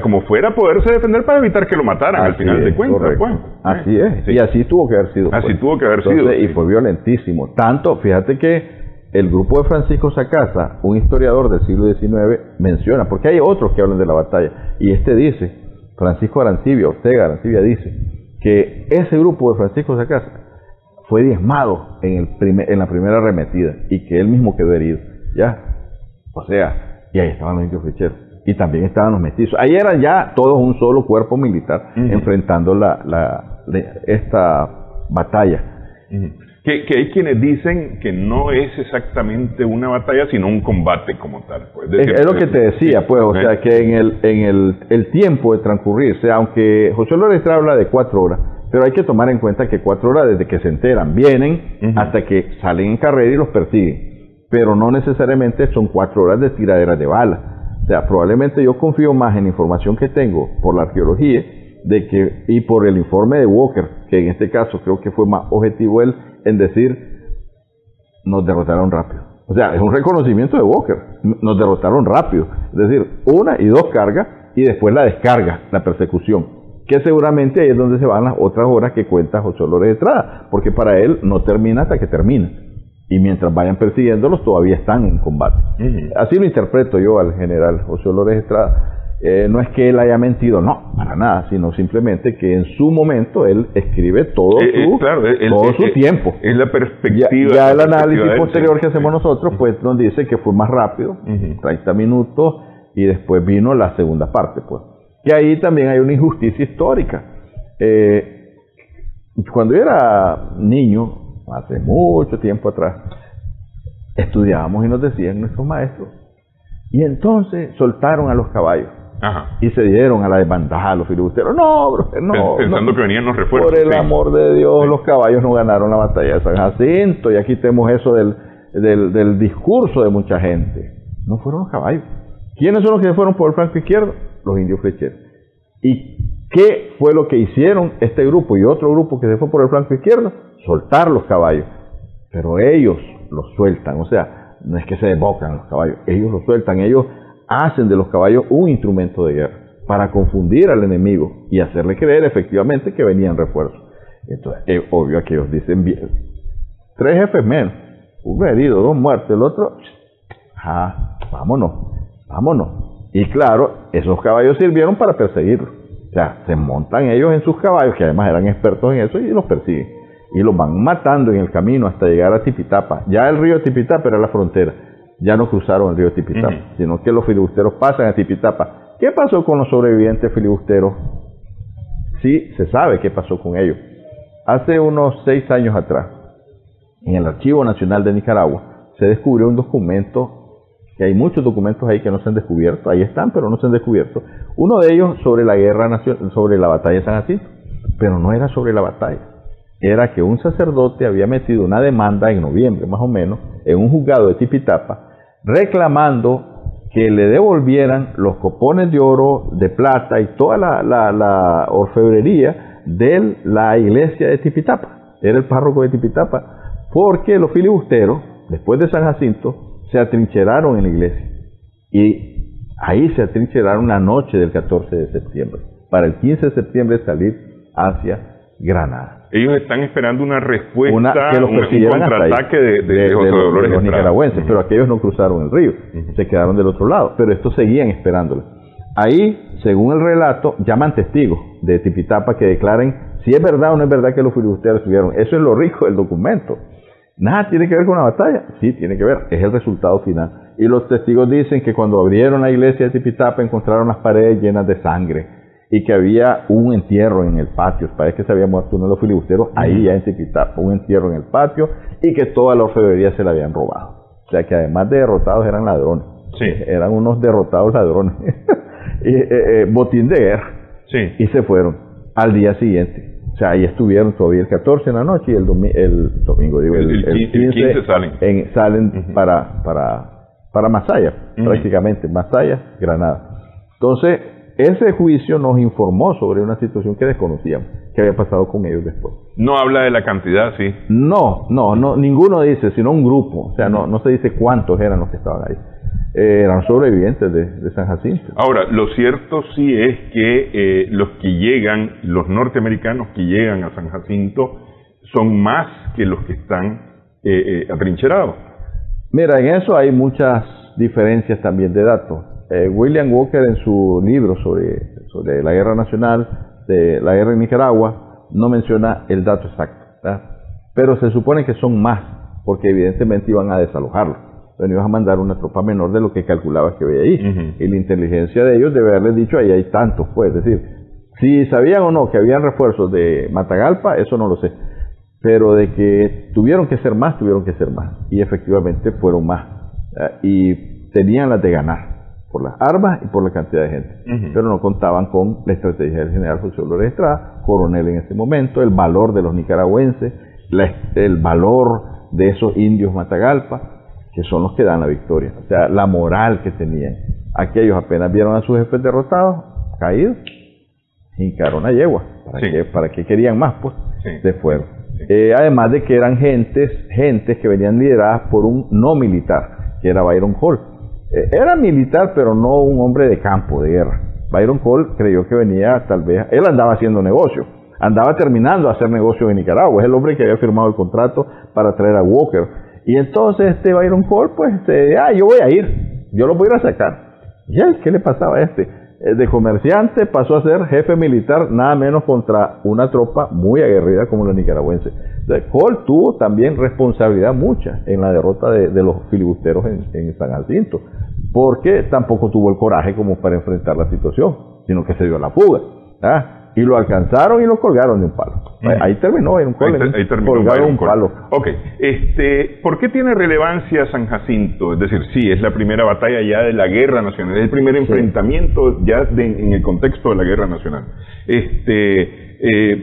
como fuera, poderse defender para evitar que lo mataran al final de cuentas. Pues. Así es, y así tuvo que haber sido. Así tuvo que haber sido. Y fue violentísimo. Tanto, fíjate que el grupo de Francisco Sacasa, un historiador del siglo XIX, menciona, porque hay otros que hablan de la batalla, y dice, Francisco Ortega Arancibia dice, que ese grupo de Francisco Sacasa fue diezmado en la primera arremetida, y que él mismo quedó herido, ¿ya? O sea, y ahí estaban los indios flecheros, y también estaban los mestizos. Ahí eran ya todos un solo cuerpo militar, enfrentando esta batalla. Que hay quienes dicen que no es exactamente una batalla, sino un combate como tal. Pues. Es lo que te decía, pues, o sea, que en el tiempo de transcurrir, o sea, aunque José Lores Estrada habla de 4 horas, pero hay que tomar en cuenta que 4 horas desde que se enteran, vienen hasta que salen en carrera y los persiguen, pero no necesariamente son 4 horas de tiraderas de balas. O sea, probablemente yo confío más en la información que tengo por la arqueología y por el informe de Walker, que en este caso creo que fue más objetivo él en decir, nos derrotaron rápido. O sea, es un reconocimiento de Walker, nos derrotaron rápido. Es decir, 1 y 2 cargas y después la descarga, la persecución, que seguramente ahí es donde se van las otras horas que cuenta José Lores Estrada, porque para él no termina hasta que termina. Y mientras vayan persiguiéndolos todavía están en combate. Así lo interpreto yo al general José Lores Estrada. No es que él haya mentido, no, para nada, sino simplemente que en su momento él escribe todo su tiempo. Es la perspectiva. Ya el análisis posterior que hacemos nosotros, pues nos dice que fue más rápido, 30 minutos, y después vino la segunda parte, pues. Que ahí también hay una injusticia histórica. Cuando yo era niño, hace mucho tiempo atrás, estudiábamos y nos decían nuestros maestros, y entonces soltaron a los caballos. Y se dieron a la desbandada a los filibusteros. No, bro, no. Pensando que venían los refuerzos. Por el amor de Dios, los caballos no ganaron la batalla de San Jacinto. Y aquí tenemos eso del discurso de mucha gente. No fueron los caballos. ¿Quiénes son los que fueron por el flanco izquierdo? Los indios flecheros. ¿Y qué fue lo que hicieron este grupo y otro grupo que se fue por el flanco izquierdo? Soltar los caballos. Pero ellos los sueltan. O sea, no es que se desbocan los caballos. Ellos los sueltan. Ellos hacen de los caballos un instrumento de guerra para confundir al enemigo y hacerle creer efectivamente que venían refuerzos. Entonces, es obvio que ellos dicen 3 jefes menos, 1 herido, 2 muertos, el otro, vámonos. Y claro, esos caballos sirvieron para perseguirlos. O sea, se montan ellos en sus caballos, que además eran expertos en eso, y los persiguen. Y los van matando en el camino hasta llegar a Tipitapa. Ya el río Tipitapa era la frontera. Ya no cruzaron el río Tipitapa, sino que los filibusteros pasan a Tipitapa. ¿Qué pasó con los sobrevivientes filibusteros? Sí, se sabe qué pasó con ellos. Hace unos 6 años atrás, en el Archivo Nacional de Nicaragua, se descubrió un documento, que hay muchos documentos ahí que no se han descubierto, ahí están, pero no se han descubierto. Uno de ellos sobre la guerra nacional, sobre la batalla de San Jacinto, pero no era sobre la batalla. Era que un sacerdote había metido una demanda en noviembre, más o menos, en un juzgado de Tipitapa, reclamando que le devolvieran los copones de oro, de plata y toda la orfebrería de la iglesia de Tipitapa. Era el párroco de Tipitapa, porque los filibusteros, después de San Jacinto, se atrincheraron en la iglesia. Y ahí se atrincheraron la noche del 14 de septiembre, para el 15 de septiembre salir hacia Granada. Ellos están esperando una respuesta, un contraataque de los nicaragüenses, pero aquellos no cruzaron el río, se quedaron del otro lado, pero estos seguían esperándolo. Ahí, según el relato, llaman testigos de Tipitapa que declaren si es verdad o no es verdad que los filibusteros estuvieron. Eso es lo rico del documento. Nada tiene que ver con la batalla. Sí, tiene que ver, es el resultado final. Y los testigos dicen que cuando abrieron la iglesia de Tipitapa encontraron las paredes llenas de sangre, y que había un entierro en el patio. Parece que se había muerto uno de los filibusteros ahí ya en Tipitapa, un entierro en el patio, y que toda la orfebrería se la habían robado. O sea que además de derrotados eran ladrones. Eran unos derrotados ladrones. Botín de guerra. Y se fueron al día siguiente. O sea, ahí estuvieron todavía el 14 en la noche y el domingo, digo, el 15 salen para Masaya, prácticamente, Masaya, Granada. Entonces, ese juicio nos informó sobre una situación que desconocíamos, que había pasado con ellos después. No habla de la cantidad, sí. No, ninguno dice, sino un grupo. O sea, no se dice cuántos eran los que estaban ahí. eran sobrevivientes de San Jacinto. Ahora, lo cierto sí es que los norteamericanos que llegan a San Jacinto son más que los que están atrincherados. Mira, en eso hay muchas diferencias también de datos. William Walker, en su libro sobre la guerra nacional, de la guerra en Nicaragua, no menciona el dato exacto, ¿verdad? Pero se supone que son más, porque evidentemente iban a desalojarlo. Entonces iban a mandar una tropa menor de lo que calculaba que había ahí. Y la inteligencia de ellos debe haberles dicho, ahí hay tantos, pues. Es decir, si sabían o no que habían refuerzos de Matagalpa, eso no lo sé. Pero de que tuvieron que ser más. Y efectivamente fueron más. Y tenían las de ganar, por las armas y por la cantidad de gente. Pero no contaban con la estrategia del general José Flores Estrada, coronel en ese momento, el valor de los nicaragüenses, el valor de esos indios Matagalpa, que son los que dan la victoria. O sea, la moral que tenían. Aquellos apenas vieron a sus jefes derrotados, caídos, hincaron a yegua. ¿Para qué querían más? Pues se fueron. Además de que eran gentes que venían lideradas por un no militar, que era Byron Hall. Era militar, pero no un hombre de campo, de guerra. Byron Hall creyó que venía, tal vez, él andaba haciendo negocio, andaba terminando de hacer negocio en Nicaragua. Es el hombre que había firmado el contrato para traer a Walker. Y entonces Byron Hall, pues, yo voy a ir, yo lo voy a ir a sacar. ¿Y qué le pasaba a este? De comerciante pasó a ser jefe militar, nada menos contra una tropa muy aguerrida como la nicaragüense. Entonces, Hall tuvo también responsabilidad mucha en la derrota de los filibusteros en San Jacinto, porque tampoco tuvo el coraje como para enfrentar la situación, sino que se dio a la fuga. Y lo alcanzaron y lo colgaron de un palo. Ahí terminó en un colgado un palo. Ok, ¿por qué tiene relevancia San Jacinto? Es decir, sí, es la primera batalla ya de la guerra nacional, es el primer enfrentamiento ya en el contexto de la guerra nacional.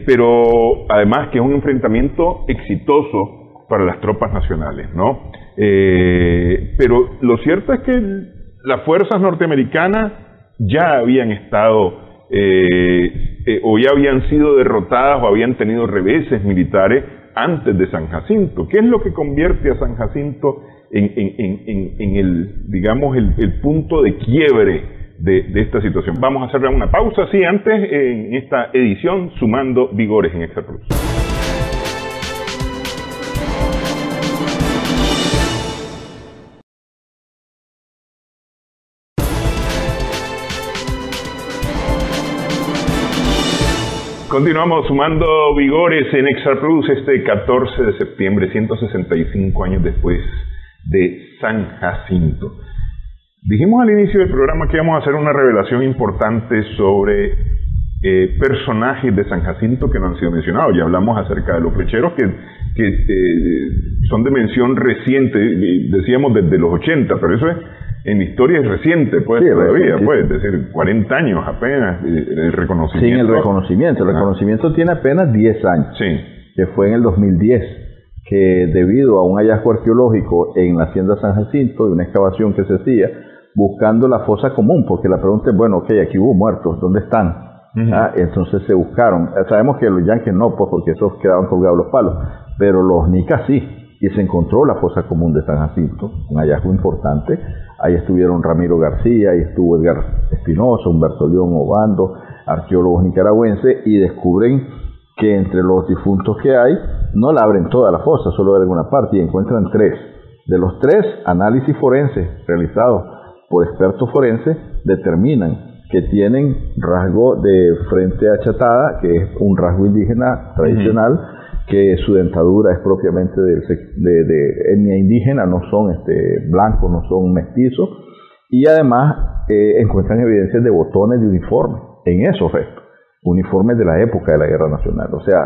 Pero además que es un enfrentamiento exitoso para las tropas nacionales, ¿no? Pero lo cierto es que las fuerzas norteamericanas ya habían estado o ya habían sido derrotadas o habían tenido reveses militares antes de San Jacinto. ¿Qué es lo que convierte a San Jacinto en el punto de quiebre de esta situación? Vamos a hacer una pausa, sí, antes en esta edición Sumando Vigores en Extra Plus. Continuamos sumando vigores en Extra Plus este 14 de septiembre, 165 años después de San Jacinto. Dijimos al inicio del programa que íbamos a hacer una revelación importante sobre personajes de San Jacinto que no han sido mencionados. Ya hablamos acerca de los flecheros que son de mención reciente, decíamos desde los 80, pero eso es en historia es reciente, pues, sí, todavía, pues, es decir, 40 años apenas, el reconocimiento. Sin el reconocimiento. El reconocimiento tiene apenas 10 años, que fue en el 2010, que debido a un hallazgo arqueológico en la hacienda San Jacinto, de una excavación que se hacía, buscando la fosa común, porque la pregunta es, bueno, ok, aquí hubo muertos, ¿dónde están? Entonces se buscaron. Sabemos que los yanquis no, pues, porque esos quedaban colgados los palos, pero los nicas sí. Y se encontró la fosa común de San Jacinto, un hallazgo importante. Ahí estuvieron Ramiro García, ahí estuvo Edgar Espinosa, Humberto León Obando, arqueólogos nicaragüenses, y descubren que entre los difuntos que hay, no la abren toda la fosa, solo abren una parte, y encuentran 3. De los 3, análisis forenses realizados por expertos forenses determinan que tienen rasgo de frente achatada, que es un rasgo indígena tradicional, que su dentadura es propiamente de etnia indígena, no son blancos, no son mestizos, y además encuentran evidencias de botones de uniformes en esos restos, uniformes de la época de la Guerra Nacional, o sea,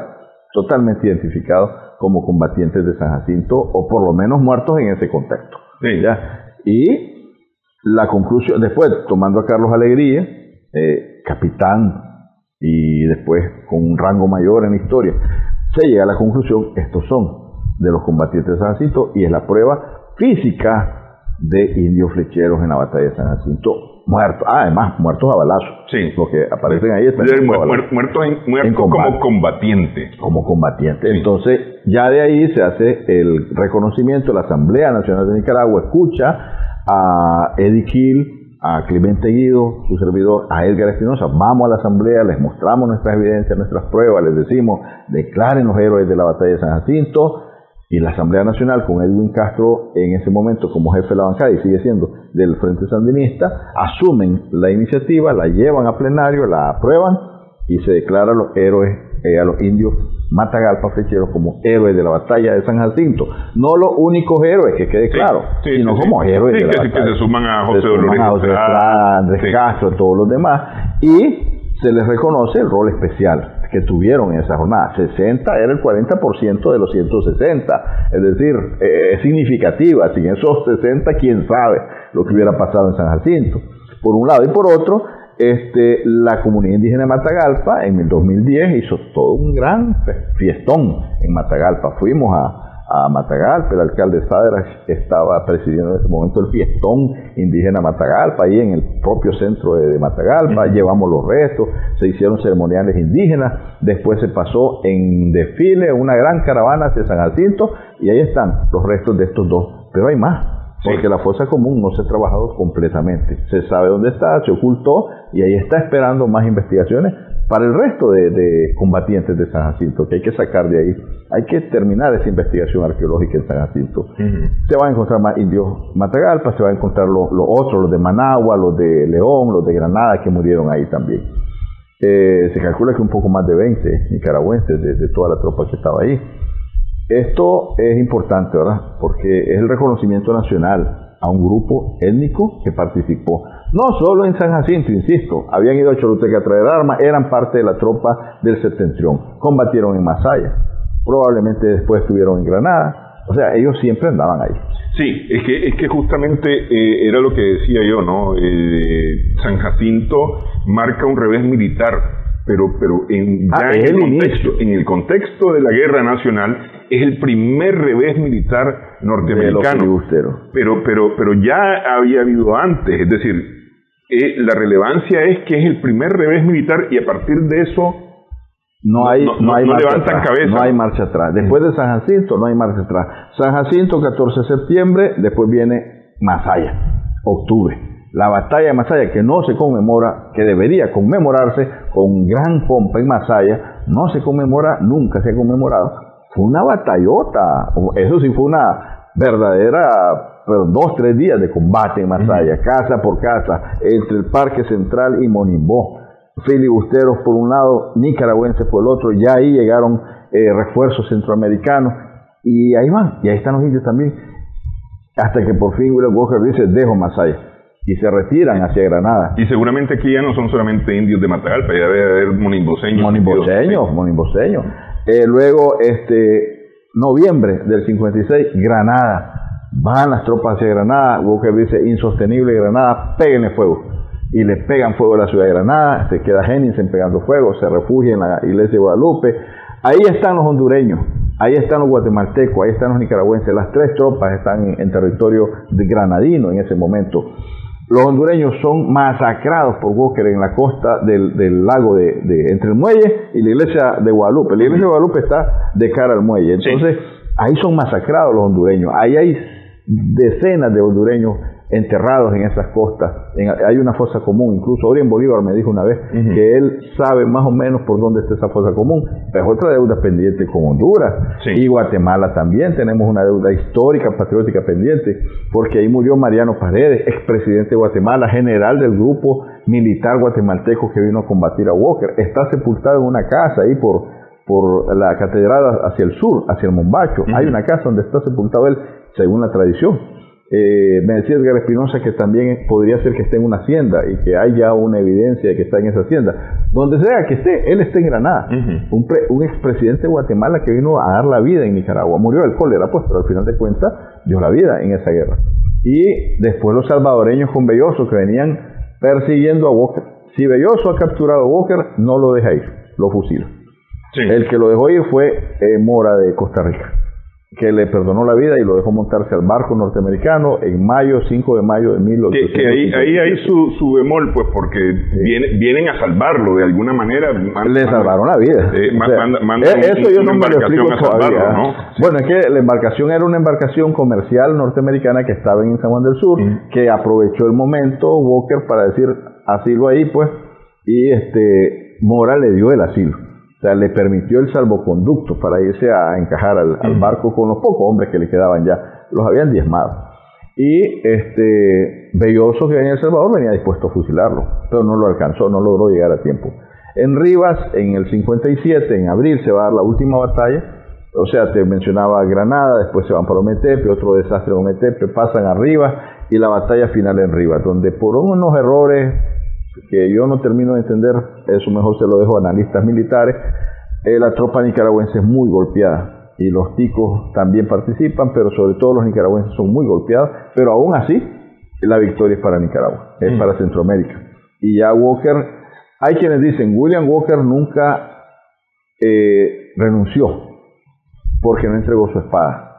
totalmente identificados como combatientes de San Jacinto, o por lo menos muertos en ese contexto. ¿Ya? Y la conclusión, después tomando a Carlos Alegría, capitán, y después con un rango mayor en la historia, se llega a la conclusión, estos son de los combatientes de San Jacinto, y es la prueba física de indios flecheros en la batalla de San Jacinto, muertos, además muertos a balazos. Sí. Los que aparecen ahí están muertos como combatientes. Como combatientes. Sí. Entonces, ya de ahí se hace el reconocimiento, la Asamblea Nacional de Nicaragua escucha a Eddie Kiel, a Clemente Guido, su servidor, a Edgar Espinosa. Vamos a la asamblea, les mostramos nuestras evidencias, nuestras pruebas, les decimos, declaren los héroes de la batalla de San Jacinto. Y la Asamblea Nacional, con Edwin Castro en ese momento como jefe de la bancada y sigue siendo del Frente Sandinista, asumen la iniciativa, la llevan a plenario, la aprueban y se declara a los héroes, a los indios Matagalpa flecheros como héroes de la batalla de San Jacinto. No los únicos héroes, que quede claro, sino como héroes de la batalla. Que se suman a José Dolores Estrada, Andrés Castro, todos los demás. Y se les reconoce el rol especial que tuvieron en esa jornada. 60 era el 40% de los 160, es decir, es significativa. Sin esos 60, quién sabe lo que hubiera pasado en San Jacinto, por un lado. Y por otro, la comunidad indígena de Matagalpa en el 2010 hizo todo un gran fiestón en Matagalpa. Fuimos a Matagalpa, el alcalde Saavedra estaba presidiendo en ese momento el fiestón indígena Matagalpa, ahí en el propio centro de Matagalpa. Llevamos los restos, se hicieron ceremoniales indígenas, después se pasó en desfile una gran caravana hacia San Jacinto y ahí están los restos de estos dos, pero hay más, porque la fosa común no se ha trabajado completamente, se sabe dónde está, se ocultó y ahí está esperando más investigaciones para el resto de combatientes de San Jacinto, que hay que sacar de ahí. Hay que terminar esa investigación arqueológica en San Jacinto. Se van a encontrar más indios Matagalpa, se van a encontrar los otros, los de Managua, los de León, los de Granada, que murieron ahí también. Se calcula que un poco más de 20 nicaragüenses de toda la tropa que estaba ahí. Esto es importante, ¿verdad? Porque es el reconocimiento nacional a un grupo étnico que participó. No solo en San Jacinto, insisto, habían ido a Choluteca a traer armas, eran parte de la tropa del Septentrión, combatieron en Masaya, probablemente después estuvieron en Granada, o sea, ellos siempre andaban ahí. Sí, es que justamente era lo que decía yo, ¿no? San Jacinto marca un revés militar, pero en el contexto de la guerra nacional es el primer revés militar norteamericano. Pero ya había habido antes, es decir, la relevancia es que es el primer revés militar y a partir de eso no levantan cabeza. No hay marcha atrás. Después de San Jacinto no hay marcha atrás. San Jacinto, 14 de septiembre, después viene Masaya, octubre. La batalla de Masaya, que no se conmemora, que debería conmemorarse con gran pompa en Masaya, no se conmemora, nunca se ha conmemorado. Fue una batallota, eso sí fue una verdadera, 2-3 días de combate en Masaya, casa por casa, entre el Parque Central y Monimbó. Filibusteros por un lado, nicaragüenses por el otro, ya ahí llegaron refuerzos centroamericanos, y ahí van, y ahí están los indios también, hasta que por fin William Walker dice, dejo Masaya, y se retiran hacia Granada. Y seguramente aquí ya no son solamente indios de Matagalpa, ya debe haber monimboceños. Monimboceños. Luego, noviembre del 56, Granada. Van las tropas hacia Granada. Walker dice, insostenible Granada, péguenle fuego. Y le pegan fuego a la ciudad de Granada. Se queda Henningsen pegando fuego, se refugia en la iglesia de Guadalupe. Ahí están los hondureños, ahí están los guatemaltecos, ahí están los nicaragüenses. Las tres tropas están en territorio de granadino en ese momento. Los hondureños son masacrados por Walker en la costa del lago entre el muelle y la iglesia de Guadalupe. La iglesia de Guadalupe está de cara al muelle. Entonces, ahí son masacrados los hondureños. Ahí hay decenas de hondureños enterrados en esas costas. Hay una fosa común. Incluso Orien Bolívar me dijo una vez que él sabe más o menos por dónde está esa fosa común. Pero es otra deuda pendiente con Honduras. Y Guatemala también tenemos una deuda histórica, patriótica pendiente, porque ahí murió Mariano Paredes, expresidente de Guatemala, general del grupo militar guatemalteco que vino a combatir a Walker. Está sepultado en una casa ahí por la catedral hacia el sur, hacia el Mombacho. Hay una casa donde está sepultado él, según la tradición. Me decía Edgar Espinosa que también podría ser que esté en una hacienda y que hay ya una evidencia de que está en esa hacienda. Donde sea que esté, él está en Granada. Un expresidente de Guatemala que vino a dar la vida en Nicaragua. Murió del cólera, pues, pero al final de cuentas dio la vida en esa guerra. Y después los salvadoreños con Belloso que venían persiguiendo a Walker. Si Belloso ha capturado a Walker, no lo deja ir, lo fusila. El que lo dejó ir fue Mora de Costa Rica. que le perdonó la vida y lo dejó montarse al barco norteamericano en 5 de mayo de 1857. Que ahí hay su bemol, pues, porque vienen a salvarlo de alguna manera. Le salvaron la vida. Eso yo no me lo explico todavía. ¿No? Sí. Bueno, es que la embarcación era una embarcación comercial norteamericana que estaba en San Juan del Sur, que aprovechó el momento Walker para decir asilo ahí, pues, y Mora le dio el asilo. O sea, le permitió el salvoconducto para irse a encajar al barco con los pocos hombres que le quedaban ya. Los habían diezmado. Y Belloso, que venía de El Salvador, venía dispuesto a fusilarlo, pero no lo alcanzó, no logró llegar a tiempo. En Rivas, en el 57, en abril, se va a dar la última batalla. O sea, te mencionaba Granada, después se van para Ometepe, otro desastre en Ometepe, pasan a Rivas y la batalla final en Rivas, donde por unos errores que yo no termino de entender, eso mejor se lo dejo a analistas militares, la tropa nicaragüense es muy golpeada y los ticos también participan, pero sobre todo los nicaragüenses son muy golpeados, pero aún así la victoria es para Nicaragua, es para Centroamérica. Y ya Walker, hay quienes dicen, William Walker nunca renunció porque no entregó su espada.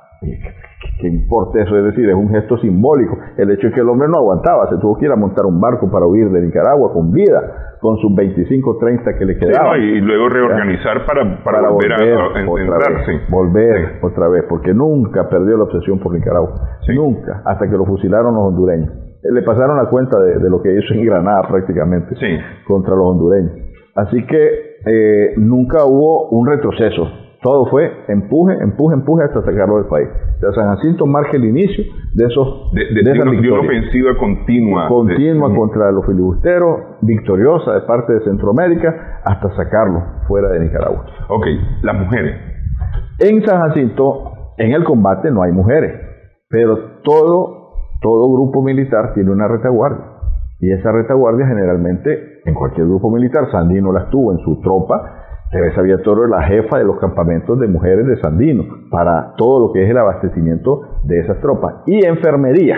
¿Qué importa eso? Es decir, es un gesto simbólico. El hecho es que el hombre no aguantaba, se tuvo que ir a montar un barco para huir de Nicaragua con vida, con sus 25, 30 que le quedaban. Sí, y luego reorganizar para volver a entrarse. Volver otra vez, porque nunca perdió la obsesión por Nicaragua. Sí. Nunca, hasta que lo fusilaron los hondureños. Le pasaron la cuenta de lo que hizo en Granada prácticamente contra los hondureños. Así que nunca hubo un retroceso. Todo fue empuje hasta sacarlo del país. O sea, San Jacinto marca el inicio de esos de contra los filibusteros, victoriosa de parte de Centroamérica, hasta sacarlo fuera de Nicaragua. Ok, las mujeres. En San Jacinto, en el combate no hay mujeres, pero todo grupo militar tiene una retaguardia. Y esa retaguardia generalmente, en cualquier grupo militar, Sandino las tuvo en su tropa. Teresa Villatoro es la jefa de los campamentos de mujeres de Sandino para todo lo que es el abastecimiento de esas tropas. Y enfermería.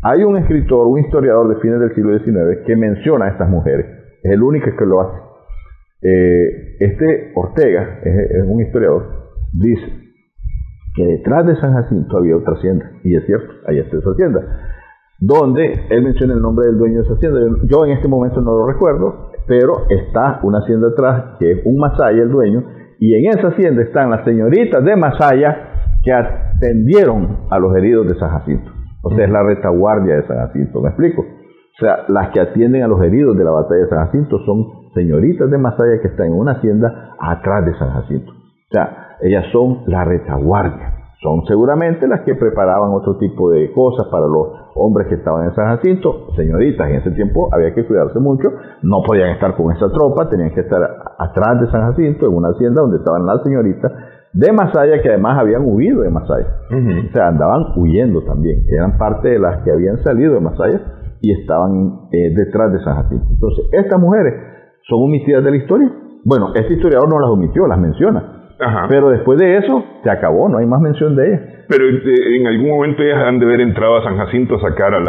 Hay un escritor, un historiador de fines del siglo XIX que menciona a estas mujeres. Es el único que lo hace. Ortega, es un historiador, dice que detrás de San Jacinto había otra hacienda. Y es cierto, ahí está esa hacienda. Donde él menciona el nombre del dueño de esa hacienda. Yo en este momento no lo recuerdo, pero está una hacienda atrás que es un Masaya el dueño, y en esa hacienda están las señoritas de Masaya que atendieron a los heridos de San Jacinto. O sea, es la retaguardia de San Jacinto, ¿me explico? O sea, las que atienden a los heridos de la batalla de San Jacinto son señoritas de Masaya que están en una hacienda atrás de San Jacinto. O sea, ellas son la retaguardia. Son seguramente las que preparaban otro tipo de cosas para los hombres que estaban en San Jacinto. Señoritas, en ese tiempo había que cuidarse mucho, no podían estar con esa tropa, tenían que estar atrás de San Jacinto, en una hacienda donde estaban las señoritas de Masaya, que además habían huido de Masaya. O sea, andaban huyendo también, eran parte de las que habían salido de Masaya y estaban detrás de San Jacinto. Entonces, estas mujeres son omitidas de la historia. Bueno, este historiador no las omitió, las menciona. Pero después de eso, se acabó, no hay más mención de ellas. Pero en algún momento ellas han de haber entrado a San Jacinto a sacar a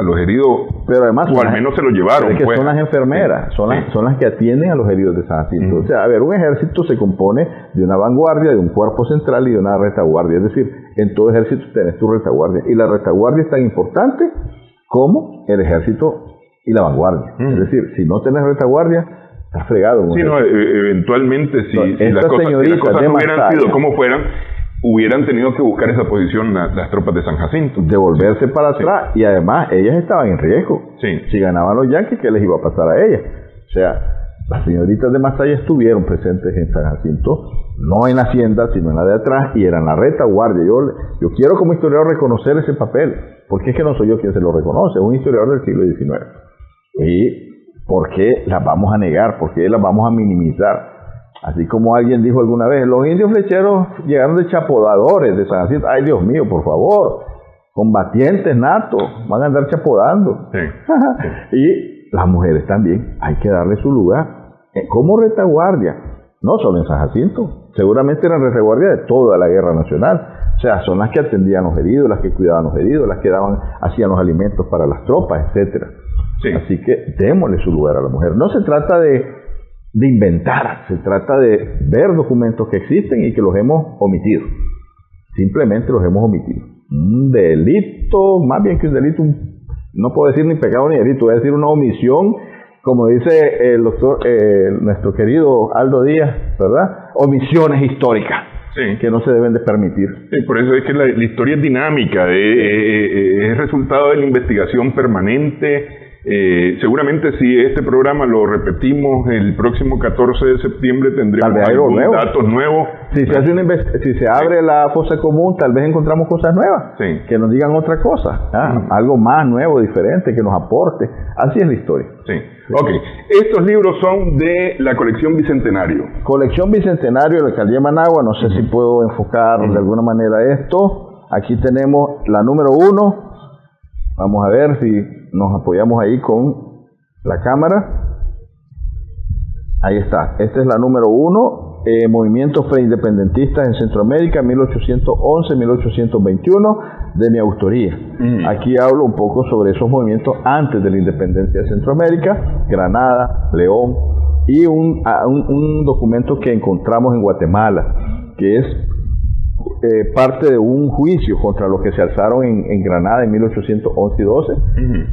los heridos, pero además o al menos se los llevaron. Es que son las enfermeras, son las que atienden a los heridos de San Jacinto. O sea, a ver, un ejército se compone de una vanguardia, de un cuerpo central y de una retaguardia. Es decir, en todo ejército tenés tu retaguardia. Y la retaguardia es tan importante como el ejército y la vanguardia. Es decir, si no tenés retaguardia, está fregado. Sí, no, eventualmente si las cosas no hubieran sido como fueran, hubieran tenido que buscar esa posición las tropas de San Jacinto. Devolverse para atrás, y además ellas estaban en riesgo. Si ganaban los yanquis, ¿qué les iba a pasar a ellas? O sea, las señoritas de Masaya estuvieron presentes en San Jacinto, no en la hacienda, sino en la de atrás, y eran la retaguardia. Yo quiero como historiador reconocer ese papel, porque es que no soy yo quien se lo reconoce, es un historiador del siglo XIX. Y ¿por qué las vamos a negar? ¿Por qué las vamos a minimizar? Así como alguien dijo alguna vez, los indios flecheros llegaron de chapodadores de San Jacinto. Ay, Dios mío, por favor, combatientes natos, van a andar chapodando. Y las mujeres también, hay que darle su lugar. Como retaguardia, no solo en San Jacinto, seguramente eran retaguardia de toda la guerra nacional. O sea, son las que atendían a los heridos, las que cuidaban a los heridos, las que hacían los alimentos para las tropas, etcétera. Así que démosle su lugar a la mujer. No se trata de de inventar, se trata de ver documentos que existen y que los hemos omitido. Simplemente los hemos omitido. Un delito, más bien que un delito, no puedo decir ni pecado ni delito, voy a decir una omisión, como dice el doctor, nuestro querido Aldo Díaz, ¿verdad? Omisiones históricas. Sí. Que no se deben de permitir. Sí, por eso es que la historia es dinámica, es resultado de la investigación permanente. Seguramente si este programa lo repetimos el próximo 14 de septiembre tendremos datos nuevos. Si se abre la fosa común, tal vez encontramos cosas nuevas, sí, que nos digan otra cosa, algo más nuevo, diferente, que nos aporte. Así es la historia. Sí. Ok, estos libros son de la colección Bicentenario. Colección Bicentenario de la alcaldía de Managua. No sé si puedo enfocar de alguna manera esto. Aquí tenemos la número 1. Vamos a ver si nos apoyamos ahí con la cámara. Ahí está. Esta es la número 1. Movimientos preindependentistas en Centroamérica, 1811-1821, de mi autoría. Aquí hablo un poco sobre esos movimientos antes de la independencia de Centroamérica, Granada, León, y un documento que encontramos en Guatemala, que es parte de un juicio contra los que se alzaron en Granada en 1811 y 12.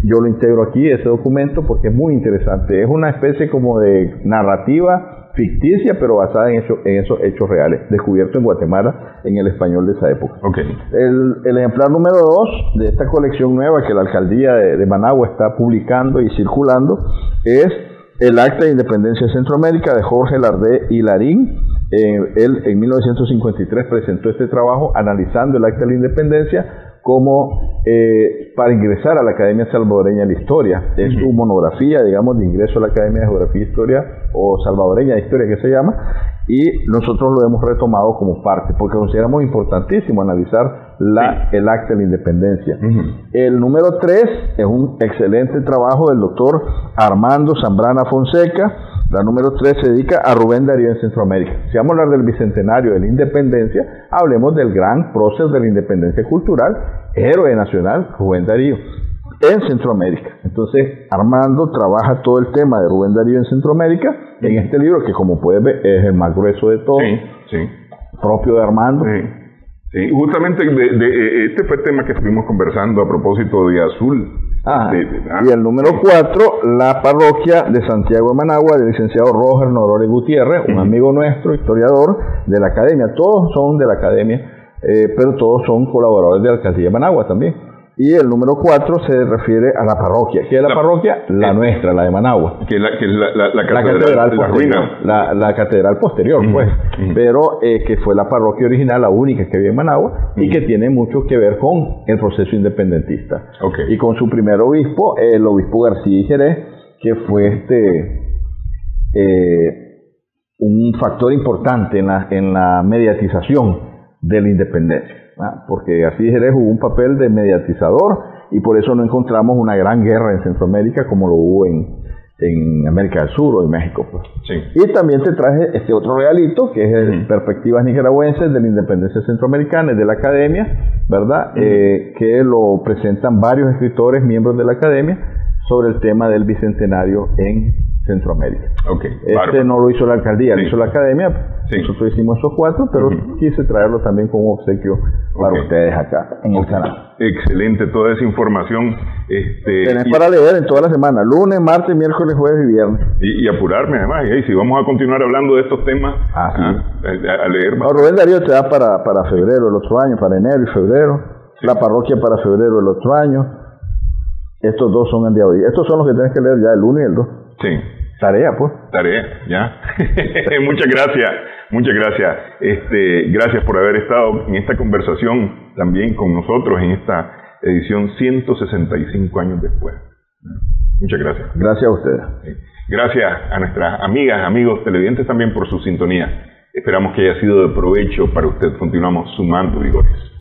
Yo lo integro aquí, ese documento, porque es muy interesante. Es una especie como de narrativa ficticia, pero basada en esos hechos reales, descubierto en Guatemala en el español de esa época. Okay. El ejemplar número 2 de esta colección nueva que la alcaldía de Managua está publicando y circulando es el Acta de Independencia de Centroamérica de Jorge Lardé y Larín. Él en 1953 presentó este trabajo analizando el Acta de la Independencia como para ingresar a la Academia Salvadoreña de la Historia. Es su monografía, digamos, de ingreso a la Academia de Geografía e Historia, o Salvadoreña de Historia que se llama, y nosotros lo hemos retomado como parte, porque consideramos importantísimo analizar el Acta de la Independencia. El número 3 es un excelente trabajo del doctor Armando Zambrana Fonseca. La número 3 se dedica a Rubén Darío en Centroamérica. Si vamos a hablar del bicentenario de la independencia, hablemos del gran prócer de la independencia cultural, héroe nacional, Rubén Darío, en Centroamérica. Entonces, Armando trabaja todo el tema de Rubén Darío en Centroamérica en este libro, que como puedes ver es el más grueso de todos, propio de Armando. Sí, justamente este fue el tema que estuvimos conversando a propósito de Azul. Y el número 4, la parroquia de Santiago de Managua, del licenciado Roger Norore Gutiérrez, un amigo nuestro, historiador de la academia. Todos son de la academia, pero todos son colaboradores de la alcaldía de Managua también. Y el número 4 se refiere a la parroquia. ¿Qué es la parroquia? La nuestra, la de Managua. Que es la catedral posterior. La catedral posterior, pues. Pero que fue la parroquia original, la única que había en Managua, y que tiene mucho que ver con el proceso independentista. Y con su primer obispo, el obispo García y Jerez, que fue un factor importante en la mediatización de la independencia. Porque García Jerez jugó un papel de mediatizador y por eso no encontramos una gran guerra en Centroamérica como lo hubo en América del Sur o en México, pues. Y también te traje este otro regalito que es Perspectivas Nicaragüenses de la Independencia Centroamericana, de la Academia, ¿verdad? Que lo presentan varios escritores, miembros de la Academia, sobre el tema del bicentenario en Centroamérica. No lo hizo la alcaldía, lo hizo la academia. Nosotros hicimos esos 4, pero quise traerlo también como obsequio para ustedes acá en el canal. Excelente, toda esa información. Tenés para leer en toda la semana, lunes, martes, miércoles, jueves y viernes. Y apurarme además, y si vamos a continuar hablando de estos temas, a leer más. Rubén Darío te da para febrero del otro año, para enero y febrero. La parroquia para febrero del otro año. Estos dos son el día de hoy. Estos son los que tienes que leer ya el 1 y el 2. Tarea, pues. Tarea, ya. Muchas gracias. Gracias por haber estado en esta conversación también con nosotros en esta edición 165 años después. Muchas gracias. Gracias a ustedes. Gracias a nuestras amigas, amigos televidentes también por su sintonía. Esperamos que haya sido de provecho para usted. Continuamos sumando vigores.